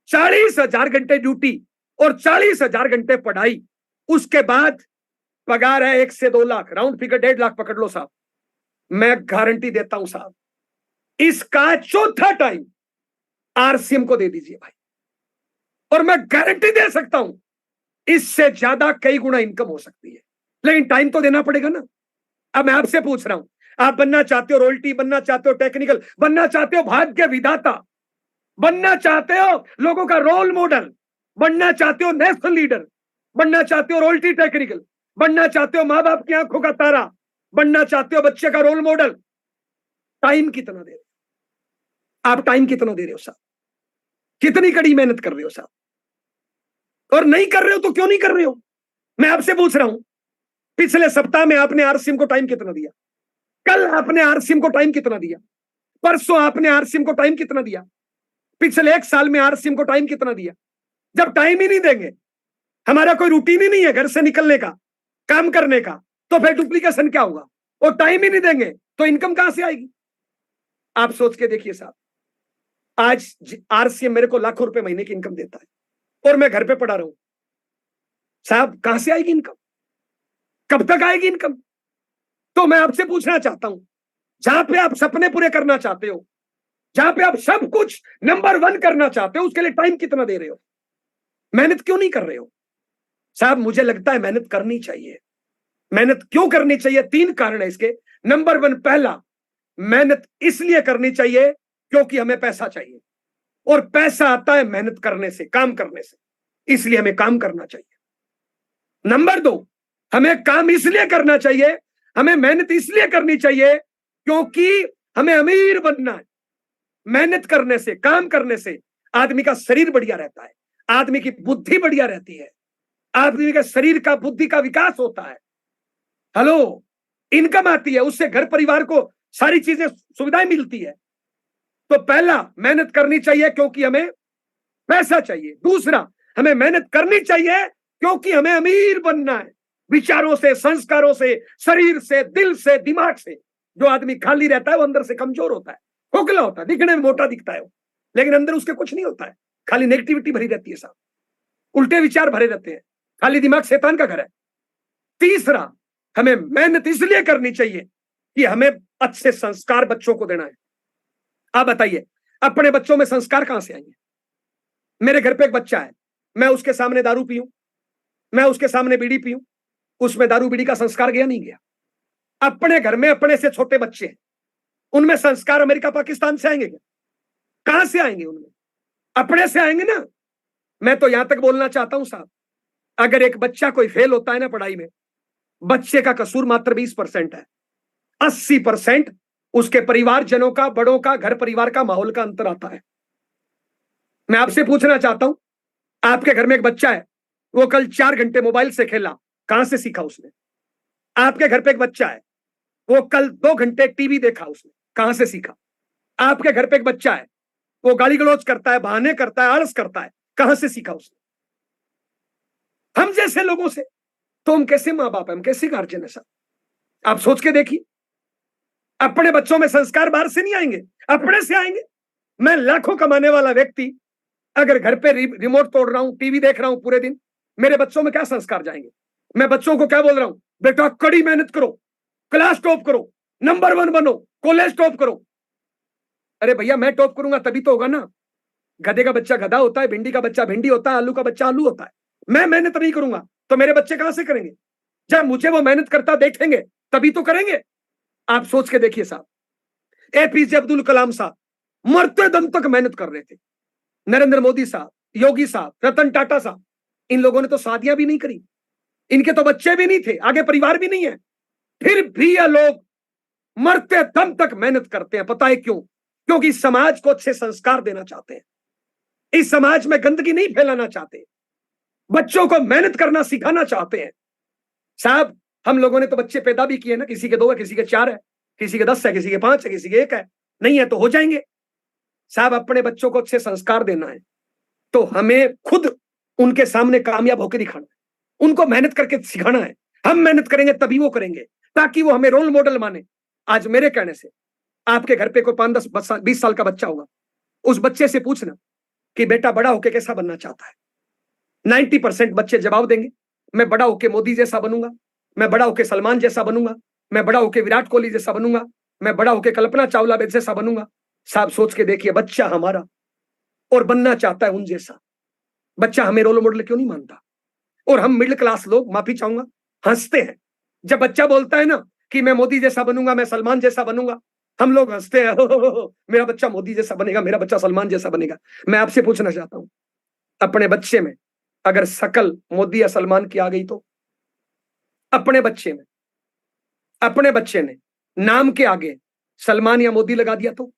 40,000 घंटे ड्यूटी और 40,000 घंटे पढ़ाई, उसके बाद पगार है 1 से 2 लाख, राउंड फिगर 1.5 लाख पकड़ लो साहब। मैं गारंटी देता हूं साहब, इसका चौथा टाइम आरसीएम को दे दीजिए भाई, और मैं गारंटी दे सकता हूं इससे ज्यादा कई गुना इनकम हो सकती है। लेकिन टाइम तो देना पड़ेगा ना। अब मैं आपसे पूछ रहा हूं, आप बनना चाहते हो रॉयल्टी, बनना चाहते हो टेक्निकल, बनना चाहते हो भाग्य विधाता, बनना चाहते हो लोगों का रोल मॉडल, बनना चाहते हो नेशनल लीडर, बनना चाहते हो रॉयल्टी टेक्निकल, बनना चाहते हो मां बाप की आंखों का तारा, बनना चाहते हो बच्चे का रोल मॉडल, टाइम कितना दे रहे हो आप? टाइम कितना दे रहे हो साहब? कितनी कड़ी मेहनत कर रहे हो साहब? और नहीं कर रहे हो तो क्यों नहीं कर रहे हो? मैं आपसे पूछ रहा हूं, पिछले सप्ताह में आपने आरसीएम को टाइम कितना दिया? कल आपने आरसीएम को टाइम कितना दिया? परसों आपने आरसीएम को टाइम कितना दिया? पिछले 1 साल में आरसीएम को टाइम कितना दिया? जब टाइम ही नहीं देंगे, हमारा कोई रूटीन ही नहीं है घर से निकलने का, काम करने का, तो फिर डुप्लीकेशन क्या होगा? और टाइम ही नहीं देंगे तो इनकम कहां से आएगी? आप सोच के देखिए साहब, आज आरसीएम मेरे को लाखों रुपए महीने की इनकम देता है और मैं घर पे पड़ा रहूं साहब, कहां से आएगी इनकम? कब तक आएगी इनकम? तो मैं आपसे पूछना चाहता हूं, जहां पे आप सपने पूरे करना चाहते हो, जहां पे आप सब कुछ नंबर 1 करना चाहते हो, उसके लिए टाइम कितना दे रहे हो? मेहनत क्यों नहीं कर रहे हो साहब? मुझे लगता है मेहनत करनी चाहिए। मेहनत क्यों करनी चाहिए? 3 कारण है इसके। नंबर 1, पहला, मेहनत इसलिए करनी चाहिए क्योंकि हमें पैसा चाहिए, और पैसा आता है मेहनत करने से, काम करने से, इसलिए हमें काम करना चाहिए। नंबर 2, हमें काम इसलिए करना चाहिए, हमें मेहनत इसलिए करनी चाहिए क्योंकि हमें अमीर बनना है। मेहनत करने से, काम करने से आदमी का शरीर बढ़िया रहता है, आदमी की बुद्धि बढ़िया रहती है, आदमी के शरीर का, बुद्धि का विकास होता है। हेलो, इनकम आती है, उससे घर परिवार को सारी चीजें, सुविधाएं मिलती है। तो पहला, मेहनत करनी चाहिए क्योंकि हमें पैसा चाहिए। दूसरा, हमें मेहनत करनी चाहिए क्योंकि हमें अमीर बनना है, विचारों से, संस्कारों से, शरीर से, दिल से, दिमाग से। जो आदमी खाली रहता है वो अंदर से कमजोर होता है, खोखला होता है, दिखने में मोटा दिखता है वो, लेकिन अंदर उसके कुछ नहीं होता है, खाली नेगेटिविटी भरी रहती है साहब, उल्टे विचार भरे रहते हैं, खाली दिमाग शैतान का घर है। तीसरा, हमें मेहनत इसलिए करनी चाहिए कि हमें अच्छे संस्कार बच्चों को देना है। आप बताइए, अपने बच्चों में संस्कार कहां से आएंगे? मेरे घर पे एक बच्चा है, मैं उसके सामने दारू पीऊं, मैं उसके सामने बीड़ी पीऊं, उसमें दारू बीड़ी का संस्कार गया नहीं गया? अपने घर में अपने से छोटे बच्चे हैं, उनमें संस्कार अमेरिका पाकिस्तान से आएंगे क्या? कहां से आएंगे? उनमें अपने से आएंगे ना। मैं तो यहां तक बोलना चाहता हूं साहब, अगर एक बच्चा कोई फेल होता है ना पढ़ाई में, बच्चे का कसूर मात्र 20% है, 80% उसके परिवारजनों का, बड़ों का, घर परिवार का, माहौल का अंतर आता है। मैं आपसे पूछना चाहता हूं, आपके घर में एक बच्चा है, वो कल 4 घंटे मोबाइल से खेला, कहां से सीखा उसने? आपके घर पे एक बच्चा है, वो कल 2 घंटे टीवी देखा, उसने कहां से सीखा? आपके घर पे एक बच्चा है, वो गाली गलौज करता है, बहाने करता है, आलस करता है, कहां से सीखा उसने? हम जैसे लोगों से। तो हम कैसे मां बाप है, हम कैसे गार्जियन है साहब? आप सोच के देखिए, अपने बच्चों में संस्कार बाहर से नहीं आएंगे, अपने से आएंगे। मैं लाखों कमाने वाला व्यक्ति अगर घर पे रिमोट तोड़ रहा हूं, टीवी देख रहा हूं पूरे दिन, मेरे बच्चों में क्या संस्कार जाएंगे? मैं बच्चों को क्या बोल रहा हूं? बेटा कड़ी मेहनत करो, क्लास टॉप करो, नंबर 1 बनो, कॉलेज टॉप करो। अरे भैया, मैं टॉप करूंगा तभी तो होगा ना। गधे का बच्चा गधा होता है, भिंडी का बच्चा भिंडी होता है, आलू का बच्चा आलू होता है। मैं मेहनत नहीं करूंगा तो मेरे बच्चे कहां से करेंगे? जब मुझे वो मेहनत करता देखेंगे तभी तो करेंगे। आप सोच के देखिए साहब, एपीजे अब्दुल कलाम साहब मरते दम तक मेहनत कर रहे थे। नरेंद्र मोदी साहब, योगी साहब, रतन टाटा साहब, इन लोगों ने तो शादियां भी नहीं करी, इनके तो बच्चे भी नहीं थे, आगे परिवार भी नहीं है, फिर भी ये लोग मरते दम तक मेहनत करते हैं। पता है क्यों? क्योंकि समाज को अच्छे संस्कार देना चाहते हैं, इस समाज में गंदगी नहीं फैलाना चाहते, बच्चों को मेहनत करना सिखाना चाहते हैं। साहब, हम लोगों ने तो बच्चे पैदा भी किए ना, किसी के 2 है, किसी के 4 है, किसी के 10 है, किसी के 5 है, किसी के 1 है, नहीं है तो हो जाएंगे। साहब, अपने बच्चों को अच्छे संस्कार देना है, तो हमें खुद उनके सामने कामयाब होकर दिखाना है, उनको मेहनत करके सिखाना है। हम मेहनत करेंगे तभी वो करेंगे, ताकि वो हमें रोल मॉडल माने। आज मेरे कहने से आपके घर पे कोई 5, 10, 20 साल का बच्चा होगा, उस बच्चे से पूछना कि बेटा बड़ा होके कैसा बनना चाहता है। 90% बच्चे जवाब देंगे, मैं बड़ा होके मोदी जैसा बनूंगा, मैं बड़ा होके सलमान जैसा बनूंगा, मैं बड़ा होके विराट कोहली जैसा बनूंगा, मैं बड़ा होके कल्पना चावला जैसा बनूंगा। साहब सोच के देखिए, बच्चा हमारा और बनना चाहता है उन जैसा, बच्चा हमें रोल मॉडल क्यों नहीं मानता? और हम मिडिल क्लास लोग, माफी चाहूंगा, हंसते हैं जब बच्चा बोलता है ना कि मैं मोदी जैसा बनूंगा, मैं सलमान जैसा बनूंगा। हम लोग हंसते हैं, हो, मेरा बच्चा मोदी जैसा बनेगा, मेरा बच्चा सलमान जैसा बनेगा। मैं आपसे पूछना चाहता हूं, अपने बच्चे में अगर शकल मोदी या सलमान की आ गई तो? अपने बच्चे में, अपने बच्चे ने नाम के आगे सलमान या मोदी लगा दिया तो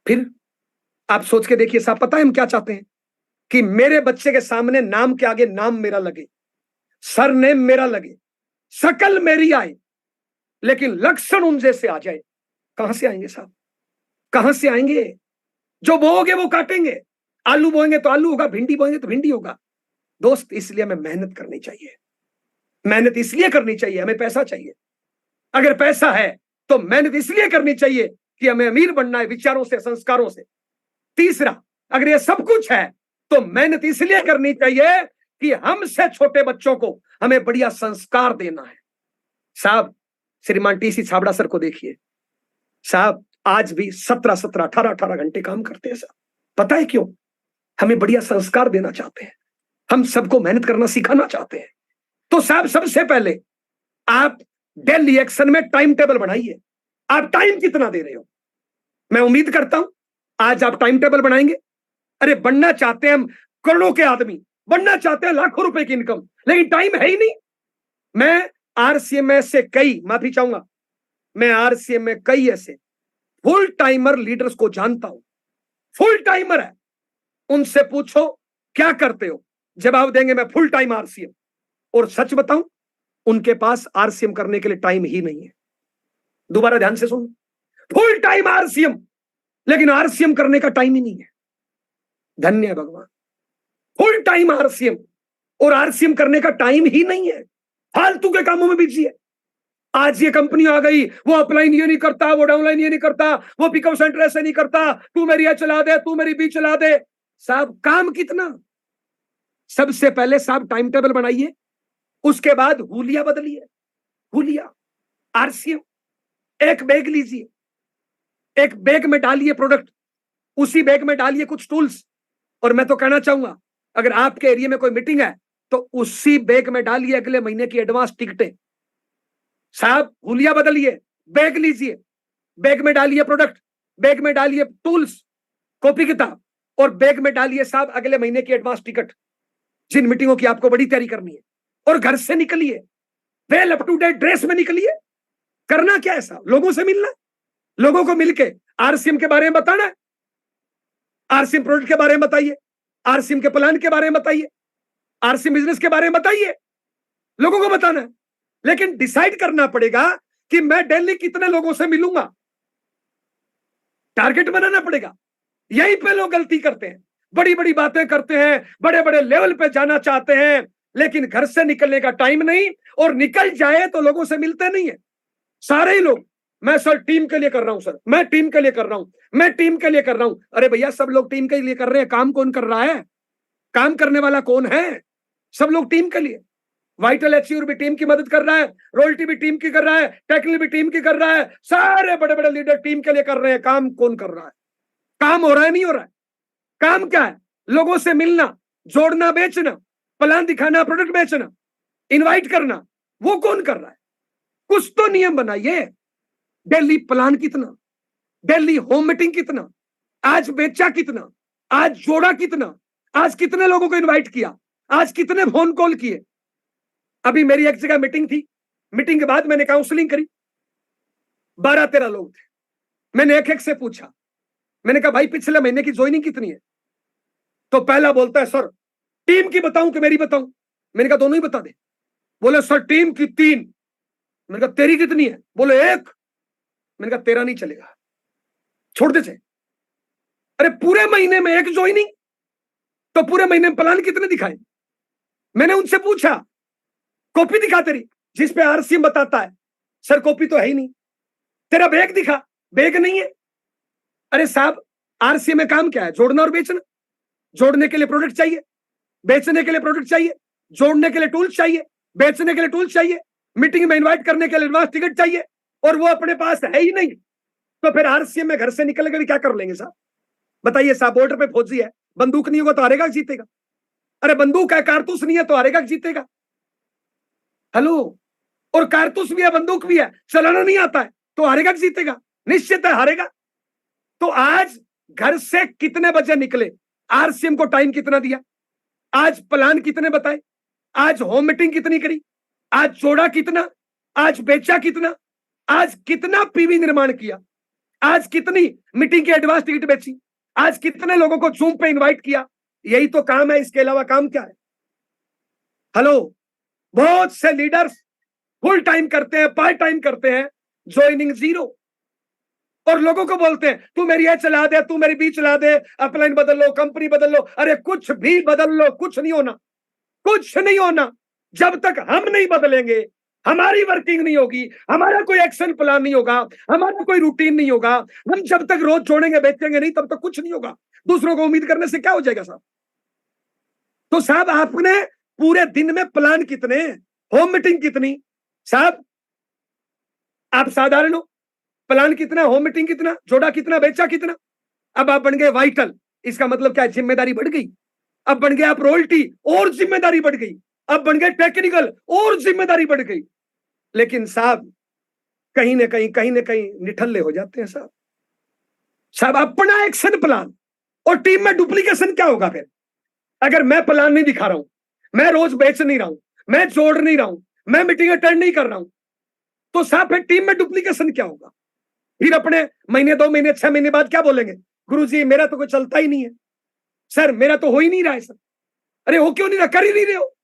फिर आप सोच के देखिए साहब, पता है हम क्या चाहते हैं? कि मेरे बच्चे के सामने नाम के आगे नाम मेरा लगे, सरनेम मेरा लगे, शकल मेरी आए, लेकिन लक्षण उन जैसे आ जाए। कहां से आएंगे साहब? कहां से आएंगे? जो बोओगे वो काटेंगे। आलू बोएंगे तो आलू होगा, भिंडी बोएंगे तो भिंडी होगा। दोस्त, इसलिए हमें मेहनत करनी चाहिए। मेहनत इसलिए करनी चाहिए, हमें पैसा चाहिए। अगर पैसा है तो मेहनत इसलिए करनी चाहिए कि हमें अमीर बनना है, विचारों से, संस्कारों से। तीसरा, अगर ये सब कुछ है तो मेहनत इसलिए करनी चाहिए कि हमसे छोटे बच्चों को हमें बढ़िया संस्कार देना है। साहब, श्रीमान टीसी छाबड़ा सर को देखिए साहब, आज भी 17-17, 18-18 घंटे काम करते हैं साहब। पता है क्यों? हमें बढ़िया संस्कार देना चाहते हैं, हम सबको मेहनत करना सिखाना चाहते हैं। तो साहब, सबसे पहले आप डेली एक्शन में टाइम टेबल बनाइए। आप टाइम कितना दे रहे हो? मैं उम्मीद करता हूं आज आप टाइम टेबल बनाएंगे। अरे बनना चाहते हैं हम करोड़ों के आदमी, बनना चाहते हैं लाखों रुपए की इनकम, लेकिन टाइम है ही नहीं। मैं आरसीएम में से कई, माफी चाहूंगा, मैं आरसीएम में कई ऐसे फुल टाइमर लीडर्स को जानता हूं, फुल टाइमर है। उनसे पूछो क्या करते हो, जवाब देंगे मैं फुल टाइम आरसीएम। और सच बताऊं, उनके पास आरसीएम करने के लिए टाइम ही नहीं है। दोबारा ध्यान से सुनो, फुल टाइम आरसीएम, लेकिन आरसीएम करने का टाइम ही नहीं है। धन्य है भगवान, फुल टाइम आरसीएम और आरसीएम करने का टाइम ही नहीं है, फालतू के कामों में बिजी है। आज ये कंपनी आ गई, वो अपलाइन ये नहीं करता, वो डाउनलाइन ये नहीं करता, वो पिकअप सेंटर ऐसे नहीं करता, तू मेरी ये चला दे, तू मेरी बी चला दे। साहब, काम कितना? सबसे पहले साहब टाइम टेबल बनाइए, उसके बाद हुलिया बदलिए। हुलिया, आरसीएम, एक बैग लीजिए, एक बैग में डालिए प्रोडक्ट, उसी बैग में डालिए कुछ टूल्स। और मैं तो कहना चाहूंगा, अगर आपके एरिया में कोई मीटिंग है तो उसी बैग में डालिए अगले महीने की एडवांस टिकटें। साहब, हुलिया बदलिए, बैग लीजिए, बैग में डालिए प्रोडक्ट, बैग में डालिए टूल्स, कॉपी किताब, और बैग में डालिए साहब अगले महीने की एडवांस टिकट, जिन मीटिंगों की आपको बड़ी तैयारी करनी है। और घर से निकलिए, well up to date dress में निकलिए। करना क्या है साहब? लोगों से मिलना, लोगों को मिलके आरसीएम के बारे में बताना है, आरसीएम प्रोडक्ट के बारे में बताइए, आरसीएम के प्लान के बारे में बताइए, आरसीएम बिजनेस के बारे में बताइए, लोगों को बताना है। लेकिन डिसाइड करना पड़ेगा कि मैं डेली कितने लोगों से मिलूंगा, टारगेट बनाना पड़ेगा। यहीं पे लोग गलती करते हैं, बड़ी बड़ी बातें करते हैं, बड़े बड़े लेवल पे जाना चाहते हैं, लेकिन घर से निकलने का टाइम नहीं, और निकल जाए तो लोगों से मिलते नहीं है। सारे ही लोग, मैं सर टीम के लिए कर रहा हूं, सर मैं टीम के लिए कर रहा हूं, मैं टीम के लिए कर रहा हूं। अरे भैया, सब लोग टीम के लिए कर रहे हैं, काम कौन कर रहा है? काम करने वाला कौन है? सब लोग टीम के लिए। वाइटल एचयूर भी टीम की मदद कर रहा है, रोयल्टी भी टीम की कर रहा है, टेक्निकल भी टीम की कर रहा है, सारे बड़े बड़े लीडर टीम के लिए कर रहे हैं। काम कौन कर रहा है? काम हो रहा है, नहीं हो रहा है? काम क्या है? लोगों से मिलना, जोड़ना, बेचना, प्लान दिखाना, प्रोडक्ट बेचना, इनवाइट करना। वो कौन कर रहा है? कुछ तो नियम बनाइए। डेली प्लान कितना, डेली होम मीटिंग कितना, आज बेचा कितना, आज जोड़ा कितना, आज कितने लोगों को इनवाइट किया, आज कितने फोन कॉल किए। अभी मेरी एक जगह मीटिंग थी, मीटिंग के बाद मैंने काउंसलिंग करी, 12-13 लोग थे। मैंने एक एक से पूछा, मैंने कहा भाई पिछले महीने की ज्वाइनिंग कितनी है? तो पहला बोलता है सर टीम की बताऊं कि मेरी बताऊं? मैंने कहा दोनों ही बता दे। बोले सर टीम की 3। मैंने कहा तेरी कितनी है? बोले 1। मैंने कहा तेरा नहीं चलेगा, छोड़ दे। अरे पूरे महीने में 1 ज्वाइनिंग, तो पूरे महीने में प्लान कितने दिखाए? मैंने उनसे पूछा कॉपी दिखा तेरी जिस पे आरसीएम बताता है। सर कॉपी तो है ही नहीं। तेरा बैग दिखा, बैग नहीं है। अरे साहब आरसीएम में काम क्या है? जोड़ना और बेचना। जोड़ने के लिए प्रोडक्ट चाहिए, बेचने के लिए प्रोडक्ट चाहिए, जोड़ने के लिए टूल्स चाहिए, बेचने के लिए टूल्स चाहिए, मीटिंग में इनवाइट करने के लिए एडवांस टिकट चाहिए, और वो अपने पास है ही नहीं। तो फिर आरसीएम में घर से निकल कर क्या कर लेंगे साहब? बताइए साहब, बॉर्डर पे फौजी है, बंदूक नहीं होगा तो हारेगा जीतेगा? अरे बंदूक है, कारतूस नहीं है तो हारेगा जीतेगा? हेलो, और कारतूस भी है, बंदूक भी है, चलाना नहीं आता है तो हारेगा जीतेगा? निश्चित है हारेगा। तो आज घर से कितने बजे निकले, आरसीएम को टाइम कितना दिया, आज प्लान कितने बताए, आज होम मीटिंग कितनी करी, आज जोड़ा कितना, आज बेचा कितना, आज कितना पीवी निर्माण किया, आज कितनी मीटिंग की एडवांस टिकट बेची, आज कितने लोगों को जूम पे इनवाइट किया। यही तो काम है, इसके अलावा काम क्या है? हेलो, बहुत से लीडर्स फुल टाइम करते हैं, पार्ट टाइम करते हैं, ज्वाइनिंग जीरो, और लोगों को बोलते हैं तू मेरी ये चला दे, तू मेरी बी चला दे, अपलाइन बदल लो, कंपनी बदल लो। अरे कुछ भी बदल लो, कुछ नहीं होना, कुछ नहीं होना। जब तक हम नहीं बदलेंगे, हमारी वर्किंग नहीं होगी, हमारा कोई एक्शन प्लान नहीं होगा, हमारा कोई रूटीन नहीं होगा, हम जब तक रोज जोड़ेंगे बेचेंगे नहीं, तब तक कुछ नहीं होगा। दूसरों को उम्मीद करने से क्या हो जाएगा साहब? तो साहब आपने पूरे दिन में प्लान कितने, होम मीटिंग कितनी? साहब आप साधारण हो, प्लान कितना, होम मीटिंग कितना, जोड़ा कितना, बेचा कितना? अब आप बन गए वाइटल, इसका मतलब क्या है? जिम्मेदारी बढ़ गई। अब बन गए आप रॉयल्टी, और जिम्मेदारी बढ़ गई। अब बन गए टेक्निकल, और जिम्मेदारी बढ़ गई। लेकिन साहब कहीं ना कहीं निठल्ले हो जाते हैं साहब। साहब अपना एक्शन प्लान और टीम में डुप्लीकेशन क्या होगा फिर? अगर मैं प्लान नहीं दिखा रहा हूं, मैं रोज बेच नहीं रहा हूं, मैं जोड़ नहीं रहा हूं, मैं मीटिंग अटेंड नहीं कर रहा हूं, तो साहब फिर टीम में डुप्लीकेशन क्या होगा? फिर अपने महीने, 2 महीने, 6 महीने बाद क्या बोलेंगे? गुरुजी मेरा तो कोई चलता ही नहीं है, सर मेरा तो हो ही नहीं रहा है सर। अरे हो क्यों नहीं रहा? कर ही नहीं रहे हो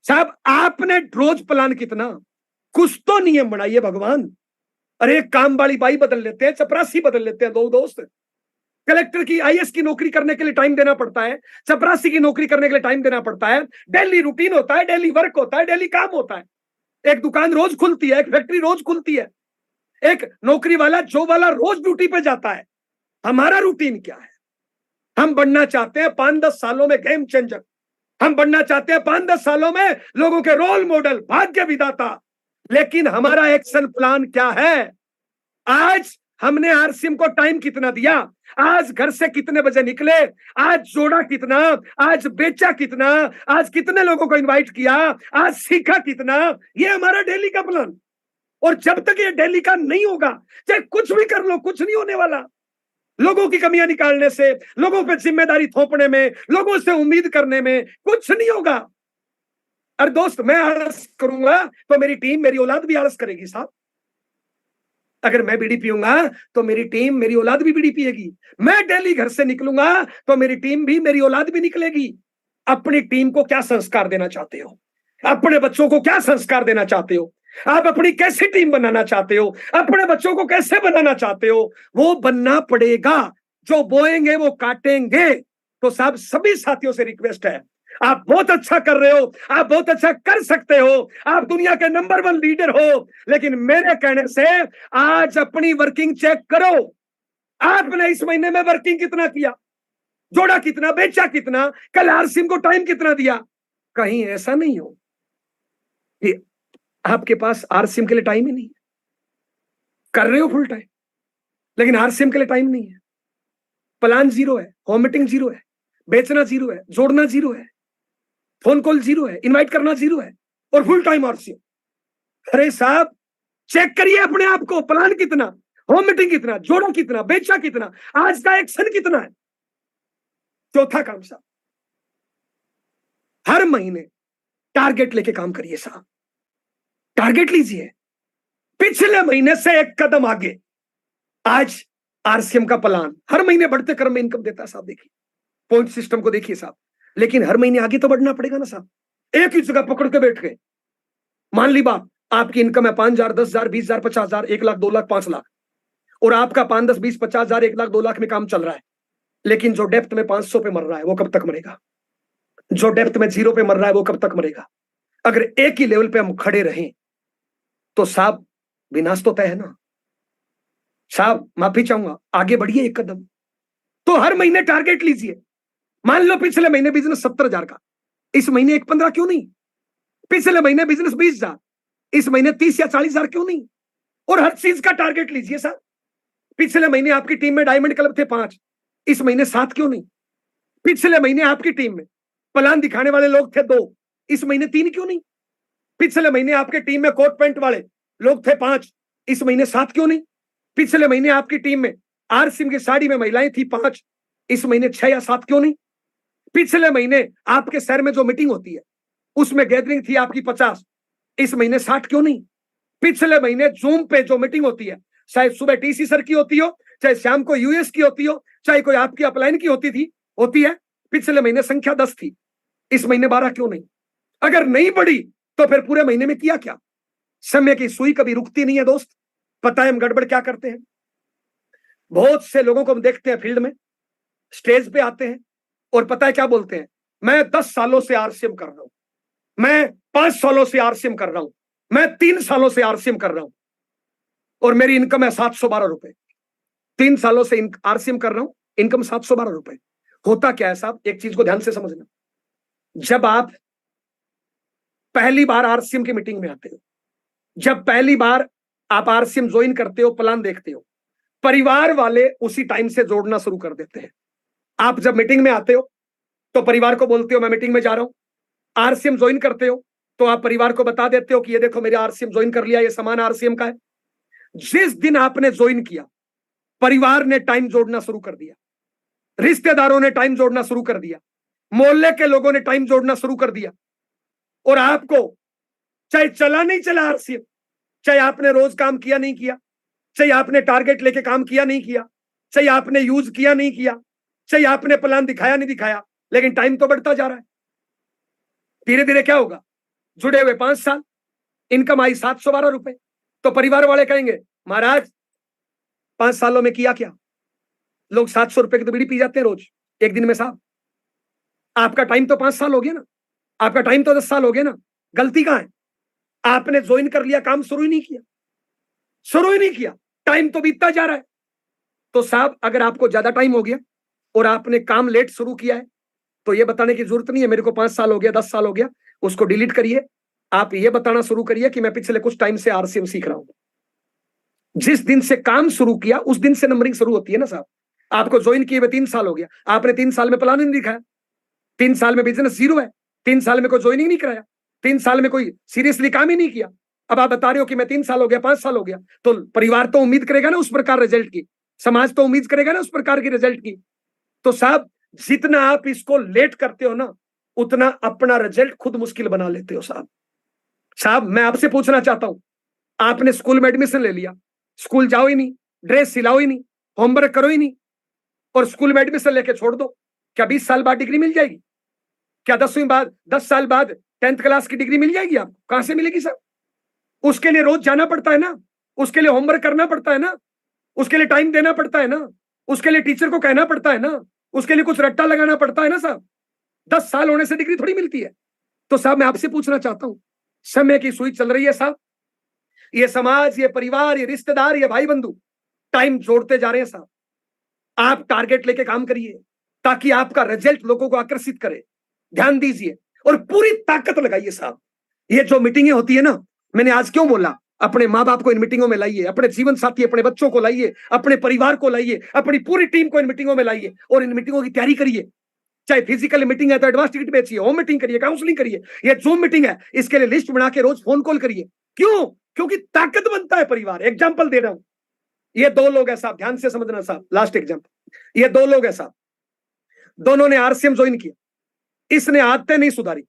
साहब। आपने रोज प्लान कितना? कुछ तो नियम बनाइए भगवान। अरे काम वाली बाई बदल लेते हैं, चपरासी बदल लेते हैं, दो दोस्त। कलेक्टर की, आईएएस की नौकरी करने के लिए टाइम देना पड़ता है, चपरासी की नौकरी करने के लिए टाइम देना पड़ता है। डेली रूटीन होता है, डेली वर्क होता है, डेली काम होता है। एक दुकान रोज खुलती है, एक फैक्ट्री रोज खुलती है, एक नौकरी वाला, जॉब वाला रोज ड्यूटी पे जाता है। हमारा रूटीन क्या है? हम बनना चाहते हैं 5-10 सालों में गेम चेंजर, हम बनना चाहते हैं 5-10 सालों में लोगों के रोल मॉडल, भाग्य विधाता। लेकिन हमारा एक्शन प्लान क्या है? आज हमने आरसीएम को टाइम कितना दिया, आज घर से कितने बजे निकले, आज जोड़ा कितना, आज बेचा कितना, आज कितने लोगों को इनवाइट किया, आज सीखा कितना, ये हमारा डेली का प्लान। और जब तक ये डेली का नहीं होगा, चाहे कुछ भी कर लो, कुछ नहीं होने वाला। लोगों की कमियां निकालने से, लोगों पे जिम्मेदारी थोपने में, लोगों से उम्मीद करने में कुछ नहीं होगा। अरे दोस्त मैं आलस करूंगा तो मेरी टीम, मेरी औलाद भी आलस करेगी साहब। अगर मैं बीड़ी पीऊंगा तो मेरी टीम, मेरी औलाद भी बीड़ी पिएगी। मैं डेली घर से निकलूंगा तो मेरी टीम भी, मेरी औलाद भी निकलेगी। अपनी टीम को क्या संस्कार देना चाहते हो? अपने बच्चों को क्या संस्कार देना चाहते हो? आप अपनी कैसी टीम बनाना चाहते हो? अपने बच्चों को कैसे बनाना चाहते हो? वो बनना पड़ेगा। जो बोएंगे वो काटेंगे। तो साहब सभी साथियों से रिक्वेस्ट है, आप बहुत अच्छा कर रहे हो, आप बहुत अच्छा कर सकते हो, आप दुनिया के नंबर 1 लीडर हो, लेकिन मेरे कहने से आज अपनी वर्किंग चेक करो। आपने इस महीने में वर्किंग कितना किया, जोड़ा कितना, बेचा कितना, कल आरसीएम को टाइम कितना दिया? कहीं ऐसा नहीं हो कि आपके पास आरसीएम के लिए टाइम ही नहीं है। कर रहे हो फुल टाइम, लेकिन आरसीएम के लिए टाइम नहीं है। प्लान जीरो है, होम मीटिंग जीरो है, बेचना जीरो है, जोड़ना जीरो है, फोन कॉल जीरो है, इनवाइट करना जीरो है, और फुल टाइम आरसीएम। अरे साहब चेक करिए अपने आप को, प्लान कितना, होम मीटिंग कितना, जोड़ा कितना, बेचा कितना, आज का एक्शन कितना है। चौथा काम साहब, हर महीने टारगेट लेके काम करिए साहब। टारगेट लीजिए, पिछले महीने से एक कदम आगे। आज आरसीएम का प्लान हर महीने बढ़ते क्रम में इनकम देता है साहब। देखिए पॉइंट सिस्टम को देखिए साहब, लेकिन हर महीने आगे तो बढ़ना पड़ेगा ना साहब। एक ही जगह पकड़ के बैठ गए। मान ली बात, आपकी इनकम है 5,000, 10,000, 20,000, 50,000, 1 लाख, 2 लाख, 5 लाख, और आपका 5, 10, 20, 50,000, 1 लाख, 2 लाख में काम चल रहा है। लेकिन जो डेप्थ में 500 पे मर रहा है वो कब तक मरेगा? जो डेप्थ में 0 पे मर रहा है वो कब तक मरेगा? अगर एक ही लेवल पे हम खड़े रहें तो साहब विनाश तो तय है ना साहब। माफी चाहूंगा, आगे बढ़िए एक कदम। तो हर महीने टारगेट लीजिए। मान लो पिछले महीने बिजनेस 70,000 का, इस महीने 1,15 क्यों नहीं? पिछले महीने बिजनेस 20,000, इस महीने 30 या 40,000 क्यों नहीं? और हर चीज का टारगेट लीजिए साहब। पिछले महीने आपकी टीम में डायमंड क्लब थे 5, इस महीने 7 क्यों नहीं? पिछले महीने आपकी टीम में प्लान दिखाने वाले लोग थे 2, इस महीने 3 क्यों नहीं? पिछले महीने आपकी टीम में कोट पैंट वाले लोग थे 5, इस महीने 7 क्यों नहीं? पिछले महीने आपकी टीम में आरसीएम की साड़ी में महिलाएं थी 5, इस महीने 6 या 7 क्यों नहीं? पिछले महीने आपके शहर में जो मीटिंग होती है उसमें गैदरिंग थी आपकी 50, इस महीने 60 क्यों नहीं? पिछले महीने जूम पे जो मीटिंग होती है, चाहे सुबह टीसी सर की होती हो, चाहे शाम को यूएस की होती हो, चाहे कोई आपकी अपलाइन की होती है, पिछले महीने संख्या 10 थी, इस महीने 12 क्यों नहीं? अगर नहीं बढ़ी तो फिर पूरे महीने में किया क्या? समय की सुई कभी रुकती नहीं है दोस्त। पता है हम गड़बड़ क्या करते हैं? बहुत से लोगों को हम देखते हैं फील्ड में, स्टेज पे आते हैं और पता है क्या बोलते हैं? मैं 10 सालों से आरसीएम कर रहा हूं, मैं 5 सालों से आरसीएम कर रहा हूं, मैं 3 सालों से आरसीएम कर रहा हूं और मेरी इनकम है 712 रुपए। 3 सालों से आरसीएम कर रहा हूं, इनकम 712 रुपए। होता क्या है साहब, एक चीज को ध्यान से समझना। जब आप पहली बार आरसीएम की मीटिंग में आते हो, जब पहली बार आप आरसीएम ज्वाइन करते हो, प्लान देखते हो, परिवार वाले उसी टाइम से जोड़ना शुरू कर देते हैं। आप जब मीटिंग में आते हो तो परिवार को बोलते हो मैं मीटिंग में जा रहा हूं। आरसीएम ज्वाइन करते हो तो आप परिवार को बता देते हो कि ये देखो मेरे आरसीएम ज्वाइन कर लिया, ये सामान आरसीएम का है। जिस दिन आपने ज्वाइन किया, परिवार ने टाइम जोड़ना शुरू कर दिया, रिश्तेदारों ने टाइम जोड़ना शुरू कर दिया, मोहल्ले के लोगों ने टाइम जोड़ना शुरू कर दिया। और आपको चाहे चला नहीं चला आरसीएम, चाहे आपने रोज काम किया नहीं किया, चाहे आपने टारगेट लेके काम किया नहीं किया, चाहे आपने यूज किया नहीं किया, चाहे आपने प्लान दिखाया नहीं दिखाया, लेकिन टाइम तो बढ़ता जा रहा है। धीरे धीरे क्या होगा? जुड़े हुए 5 साल, इनकम आई 712 रुपए। तो परिवार वाले कहेंगे महाराज 5 सालों में किया क्या? लोग 700 रुपए की तो बीड़ी पी जाते हैं रोज एक दिन में साहब। आपका टाइम तो 5 साल हो गया ना, आपका टाइम तो 10 साल हो गया ना। गलती कहां है? आपने ज्वाइन कर लिया, काम शुरू ही नहीं किया, शुरू ही नहीं किया, टाइम तो बीतता जा रहा है। तो साहब अगर आपको ज्यादा टाइम हो गया और आपने काम लेट शुरू किया है तो ये बताने की जरूरत नहीं है मेरे को 5 साल हो गया, 10 साल हो गया, उसको डिलीट करिए। आप ये बताना शुरू करिए कि मैं पिछले कुछ टाइम से आरसीएम सीख रहा हूं। जिस दिन से काम शुरू किया उस दिन से नंबरिंग शुरू होती है ना साहब। आपको ज्वाइन किए हुए 3 साल हो गया, आपने 3 साल में प्लान नहीं दिखाया, 3 साल में बिजनेस 0 है, 3 साल में कोई ज्वाइनिंग नहीं कराया, 3 साल में कोई सीरियसली काम ही नहीं किया। अब आप बता रहे हो कि मैं 3 साल हो गया, 5 साल हो गया, तो परिवार तो उम्मीद करेगा ना उस प्रकार रिजल्ट की, समाज तो उम्मीद करेगा ना उस प्रकार की रिजल्ट की। तो साहब जितना आप इसको लेट करते हो ना, उतना अपना रिजल्ट खुद मुश्किल बना लेते हो साहब। साहब मैं आपसे पूछना चाहता हूं, आपने स्कूल में एडमिशन ले लिया, स्कूल जाओ ही नहीं, ड्रेस सिलाओ ही नहीं, होमवर्क करो ही नहीं, और स्कूल में एडमिशन लेके छोड़ दो, क्या 20 साल बाद डिग्री मिल जाएगी? क्या 10 साल बाद 10th क्लास की डिग्री मिल जाएगी? आपको कहां से मिलेगी साहब? उसके लिए रोज जाना पड़ता है ना, उसके लिए होमवर्क करना पड़ता है ना, उसके लिए टाइम देना पड़ता है ना, उसके लिए टीचर को कहना पड़ता है ना, उसके लिए कुछ रट्टा लगाना पड़ता है ना साहब। 10 साल होने से डिग्री थोड़ी मिलती है। तो साहब मैं आपसे पूछना चाहता हूं, समय की सुई चल रही है साहब, ये समाज, ये परिवार, ये रिश्तेदार, ये भाई बंधु टाइम जोड़ते जा रहे हैं साहब। आप टारगेट लेके काम करिए ताकि आपका रिजल्ट लोगों को आकर्षित करे। ध्यान दीजिए और पूरी ताकत लगाइए साहब। ये जो मीटिंगें होती है ना, मैंने आज क्यों बोला, अपने माँ बाप को इन मीटिंगों में लाइए, अपने जीवन साथी, अपने बच्चों को लाइए, अपने परिवार को लाइए, अपनी पूरी टीम को इन मीटिंगों में लाइए और इन मीटिंगों की तैयारी करिए। चाहे फिजिकल मीटिंग है तो एडवांस टिकट बेचिए, होम मीटिंग करिए, काउंसलिंग करिए, ये जूम मीटिंग है इसके लिए लिस्ट बना के रोज फोन कॉल करिए। क्यों? क्योंकि ताकत बनता है परिवार। एग्जाम्पल दे रहा हूं, ये 2 लोग है साहब, ध्यान से समझना साहब, लास्ट एग्जाम्पल। ये 2 लोग है साहब, दोनों ने आरसीएम ज्वाइन किया, इसने आदतें नहीं सुधारी,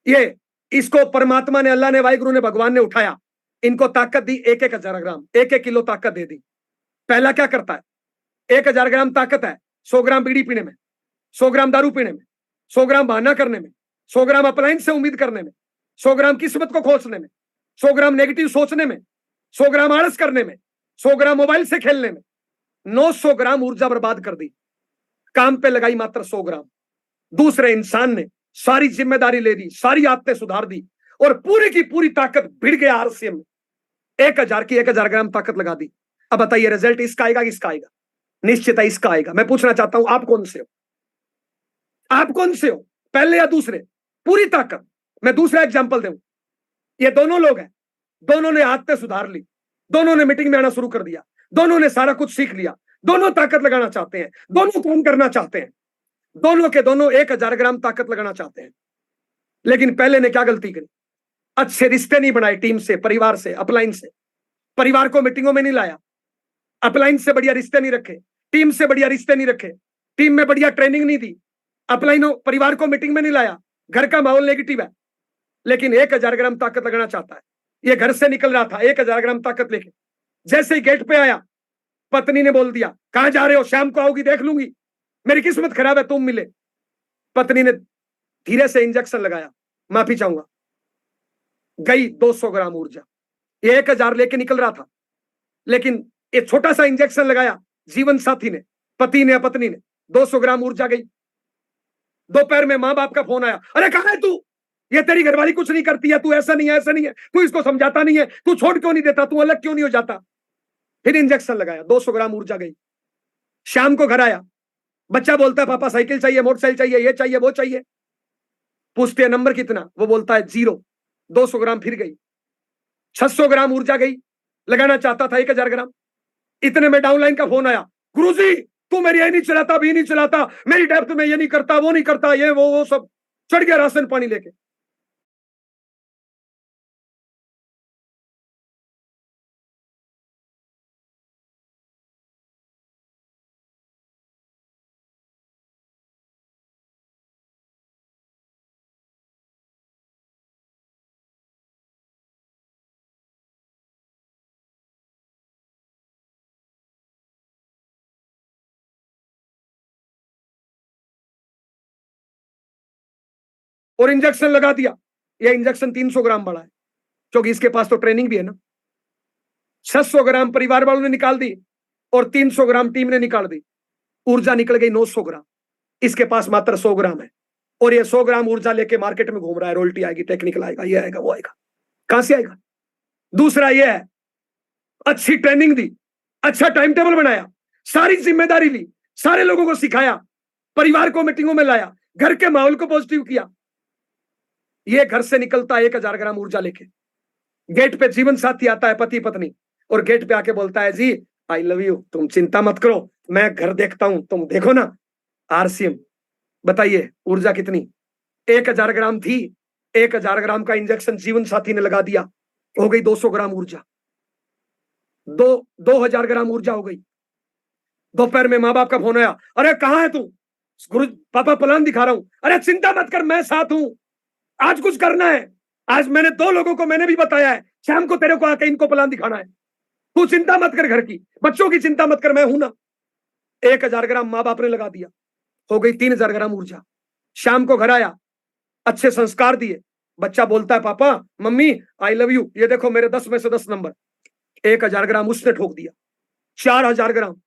ये इसको परमात्मा ने, अल्लाह ने, वाहिगुरु ने, भगवान ने उठाया, इनको ताकत दी 1,000 ग्राम, 1 किलो ताकत दे दी। पहला क्या करता है? 1,000 ग्राम ताकत है 100 ग्राम बीड़ी पीने में, 100 ग्राम दारू पीने में, 100 ग्राम बहाना करने में, 100 ग्राम अपलाइन से उम्मीद करने में, 100 ग्राम किस्मत को खोजने में, 100 ग्राम नेगेटिव सोचने में, 100 ग्राम आलस करने में, 100 ग्राम मोबाइल से खेलने में, 900 ग्राम ऊर्जा बर्बाद कर दी। काम पे लगाई मात्र 100 ग्राम। दूसरे इंसान ने सारी जिम्मेदारी ले ली, सारी आदतें सुधार दी और पूरी की पूरी ताकत भिड़ गया आरसीएम में। 1000 की 1000 ग्राम ताकत लगा दी। अब बताइए रिजल्ट इसका आएगा कि इसका आएगा? निश्चित है इसका आएगा। मैं पूछना चाहता हूं आप कौन से हो? आप कौन से हो, पहले या दूसरे? पूरी ताकत। मैं दूसरा एग्जांपल दूं, ये दोनों लोग हैं, दोनों ने आदतें सुधार ली, दोनों ने मीटिंग में आना शुरू कर दिया, दोनों ने सारा कुछ सीख लिया, दोनों ताकत लगाना चाहते हैं, दोनों काम करना चाहते हैं, दोनों के दोनों 1000 ग्राम ताकत लगाना चाहते हैं। लेकिन पहले ने क्या गलती करी? अच्छे रिश्ते नहीं बनाए टीम से, परिवार से, अपलाइन से। परिवार को मीटिंगों में नहीं लाया, अपलाइन से बढ़िया रिश्ते नहीं रखे, टीम से बढ़िया रिश्ते नहीं रखे, टीम में बढ़िया ट्रेनिंग नहीं दी, अपलाइनों परिवार को मीटिंग में नहीं लाया। घर का माहौल नेगेटिव है, लेकिन 1000 ग्राम ताकत लगाना चाहता है। ये घर से निकल रहा था 1000 ग्राम ताकत लेके, जैसे ही गेट पे आया पत्नी ने बोल दिया, कहां जा रहे हो? शाम को आओगी देख लूंगी, मेरी किस्मत खराब है तुम मिले। पत्नी ने धीरे से इंजेक्शन लगाया, माफी चाहूंगा, गई 200 ग्राम ऊर्जा। ये 1000 लेके निकल रहा था, लेकिन ये छोटा सा इंजेक्शन लगाया जीवन साथी ने, पति ने, पत्नी ने, 200 ग्राम ऊर्जा गई। दोपहर में मां बाप का फोन आया, अरे कहां है तू? ये तेरी घरवाली कुछ नहीं करती है, तू ऐसा नहीं है, ऐसा नहीं है, तू इसको समझाता नहीं है, तू छोड़ क्यों नहीं देता, तू अलग क्यों नहीं हो जाता? फिर इंजेक्शन लगाया, 200 ग्राम ऊर्जा गई। शाम को घर आया, बच्चा बोलता है पापा साइकिल चाहिए, मोटरसाइकिल चाहिए, ये चाहिए, वो चाहिए। पूछते हैं नंबर कितना, वो बोलता है 0। 200 ग्राम फिर गई, 600 ग्राम ऊर्जा गई। लगाना चाहता था 1000 ग्राम। इतने में डाउनलाइन का फोन आया, गुरुजी तू मेरी ये नहीं चलाता, भी नहीं चलाता, मेरी डेप्थ में ये नहीं करता, वो नहीं करता, ये वो सब। चढ़ गया राशन पानी लेके। और इंजेक्शन लगा दिया। ये इंजेक्शन 300 ग्राम बढ़ा है, क्योंकि इसके पास तो ट्रेनिंग भी है ना। 600 ग्राम परिवार वालों ने निकाल दी और 300 ग्राम टीम ने निकाल दी। ऊर्जा निकल गई 900 ग्राम। इसके पास मात्र 100 ग्राम है, और ये 100 ग्राम ऊर्जा लेके मार्केट में घूम रहा है। रॉयल्टी आएगी, टेक्निकल आएगा, ये आएगा, वो आएगा। कहां से आएगा? दूसरा ये है, अच्छी ट्रेनिंग दी, अच्छा टाइम टेबल बनाया, सारी जिम्मेदारी ली, सारे लोगों को सिखाया, परिवार को मीटिंगों में लाया, घर के माहौल को पॉजिटिव किया। ये घर से निकलता है 1000 ग्राम ऊर्जा लेके, गेट पे जीवन साथी आता है, पति पत्नी, और गेट पे आके बोलता है, जी आई लव यू, तुम चिंता मत करो, मैं घर देखता हूं, तुम देखो ना। आरसीएम, बताइए ऊर्जा कितनी? 1000 ग्राम थी, 1000 ग्राम का इंजेक्शन जीवन साथी ने लगा दिया, हो गई 200 ग्राम ऊर्जा। 2000 ग्राम ऊर्जा हो गई। दोपहर में माँ बाप का फोन आया, अरे कहां है तू? गुरु पापा प्लान दिखा रहा हूं। अरे चिंता मत कर, मैं साथ हूं, आज कुछ करना है। आज मैंने 2 लोगों को मैंने भी बताया है, शाम को तेरे को आके इनको प्लान दिखाना है। तू चिंता मत कर, घर की बच्चों की चिंता मत कर, मैं हूं ना। 1000 ग्राम माँ बाप ने लगा दिया, हो गई 3000 ग्राम ऊर्जा। शाम को घर आया, अच्छे संस्कार दिए, बच्चा बोलता है, papa mummy I love you, ये देखो मेरे 10 में से 10 नंबर। 1000 ग्राम उसने ठोक दिया, 4000 ग्राम।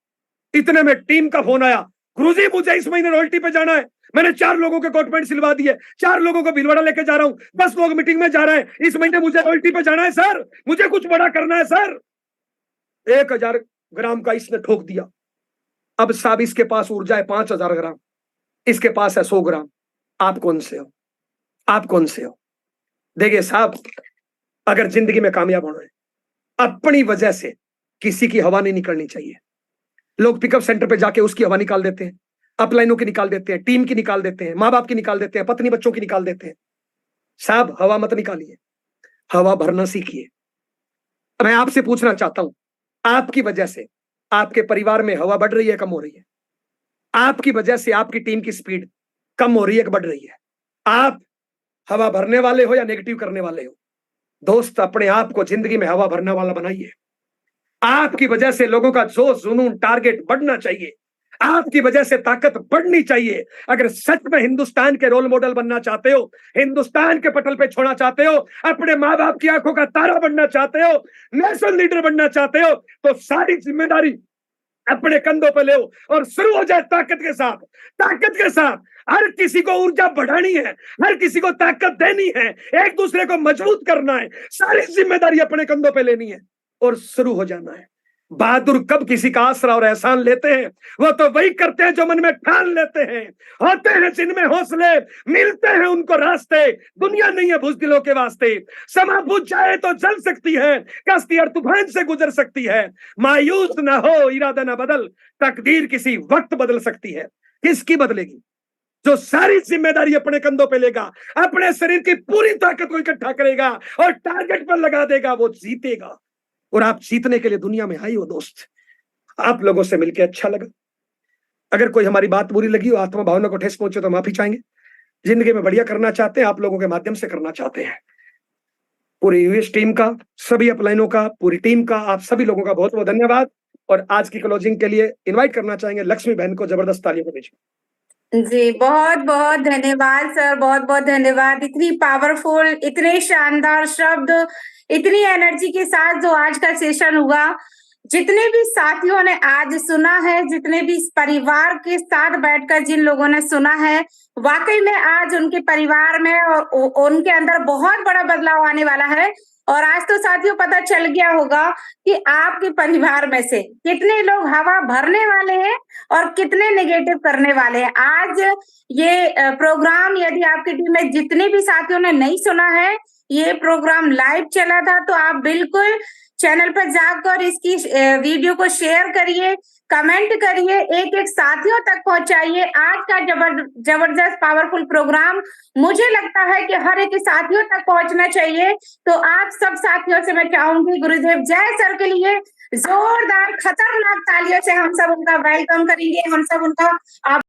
इतने में टीम का फोन आया, गुरुजी मुझे इस महीने रॉयल्टी पे जाना है, मैंने 4 लोगों के कोट पैंट सिलवा दिए, 4 लोगों को भिलवाड़ा लेके जा रहा हूं, 10 लोग मीटिंग में जा रहे हैं, इस महीने मुझे रॉयल्टी पे जाना है सर, मुझे कुछ बड़ा करना है सर। 1000 ग्राम का इसने ठोक दिया। अब साहब इसके पास ऊर्जा है 5000 ग्राम, इसके पास है 100 ग्राम। आप कौन से हो? आप कौन से हो? देखिए साहब, अगर जिंदगी में कामयाब होना है, अपनी वजह से किसी की हवा नहीं निकलनी चाहिए। लोग पिकअप सेंटर पे जाके उसकी हवा निकाल देते हैं, अपलाइनों की निकाल देते हैं, टीम की निकाल देते हैं, माँ बाप की निकाल देते हैं, पत्नी बच्चों की निकाल देते हैं। साहब हवा मत निकालिए, हवा भरना सीखिए। मैं आपसे पूछना चाहता हूं, आपकी वजह से आपके परिवार में हवा बढ़ रही है, कम हो रही है? आपकी वजह से आपकी टीम की स्पीड कम हो रही है कि बढ़ रही है? आप हवा भरने वाले हो या नेगेटिव करने वाले हो? दोस्त, अपने आप को जिंदगी में हवा भरने वाला बनाइए। आपकी वजह से लोगों का जोश, जुनून, टारगेट बढ़ना चाहिए। आपकी वजह से ताकत बढ़नी चाहिए। अगर सच में हिंदुस्तान के रोल मॉडल बनना चाहते हो, हिंदुस्तान के पटल पे छोड़ना चाहते हो, अपने माँ बाप की आंखों का तारा बनना चाहते हो, नेशनल लीडर बनना चाहते हो, तो सारी जिम्मेदारी अपने कंधों पे ले और शुरू हो जाए ताकत के साथ। ताकत के साथ हर किसी को ऊर्जा बढ़ानी है, हर किसी को ताकत देनी है, एक दूसरे को मजबूत करना है, सारी जिम्मेदारी अपने कंधों पे लेनी है और शुरू हो जाना है। बहादुर कब किसी का आसरा और एहसान लेते हैं? वो तो वही करते हैं जो मन में ठान लेते हैं। होते हैं जिनमें हौसले, मिलते हैं उनको रास्ते। दुनिया नहीं है बुज़दिलों के वास्ते। समा बुझ जाए तो जल सकती है, कश्ती और तूफान से गुजर सकती है। मायूस ना हो, इरादा ना बदल, तकदीर किसी वक्त बदल सकती है। किसकी बदलेगी? जो सारी जिम्मेदारी अपने कंधों पे लेगा, अपने शरीर की पूरी ताकत को इकट्ठा करेगा और टारगेट पर लगा देगा, वो जीतेगा। और आप जीतने के लिए दुनिया में आई हो दोस्त। आप लोगों से मिलकर अच्छा लगा। अगर कोई हमारी बात बुरी लगी हो, आत्मा भावना को ठेस पहुंचे तो माफी चाहेंगे। जिंदगी में बढ़िया करना चाहते हैं, आप लोगों के माध्यम से करना चाहते हैं। पूरी यूएस टीम का, सभी अपलाइनों का, पूरी टीम का, आप सभी लोगों का बहुत बहुत धन्यवाद। और आज की क्लोजिंग के लिए इनवाइट करना चाहेंगे लक्ष्मी बहन को, जबरदस्त तालियों के बीच। जी, बहुत बहुत धन्यवाद सर, बहुत बहुत धन्यवाद। इतनी पावरफुल, इतने शानदार शब्द, इतनी एनर्जी के साथ जो आज का सेशन हुआ, जितने भी साथियों ने आज सुना है, जितने भी इस परिवार के साथ बैठकर जिन लोगों ने सुना है, वाकई में आज उनके परिवार में और उनके अंदर बहुत बड़ा बदलाव आने वाला है। और आज तो साथियों पता चल गया होगा कि आपके परिवार में से कितने लोग हवा भरने वाले हैं और कितने नेगेटिव करने वाले हैं। आज ये प्रोग्राम यदि आपकी टीम में जितने भी साथियों ने नहीं सुना है, ये प्रोग्राम लाइव चला था, तो आप बिल्कुल चैनल पर जाकर इसकी वीडियो को शेयर करिए, कमेंट करिए, एक एक साथियों तक पहुंचाइए। आज का जबरदस्त पावरफुल प्रोग्राम मुझे लगता है कि हर एक साथियों तक पहुंचना चाहिए। तो आप सब साथियों से मैं चाहूंगी गुरुदेव जय सर के लिए जोरदार खतरनाक तालियों से हम सब उनका वेलकम करेंगे, हम सब उनका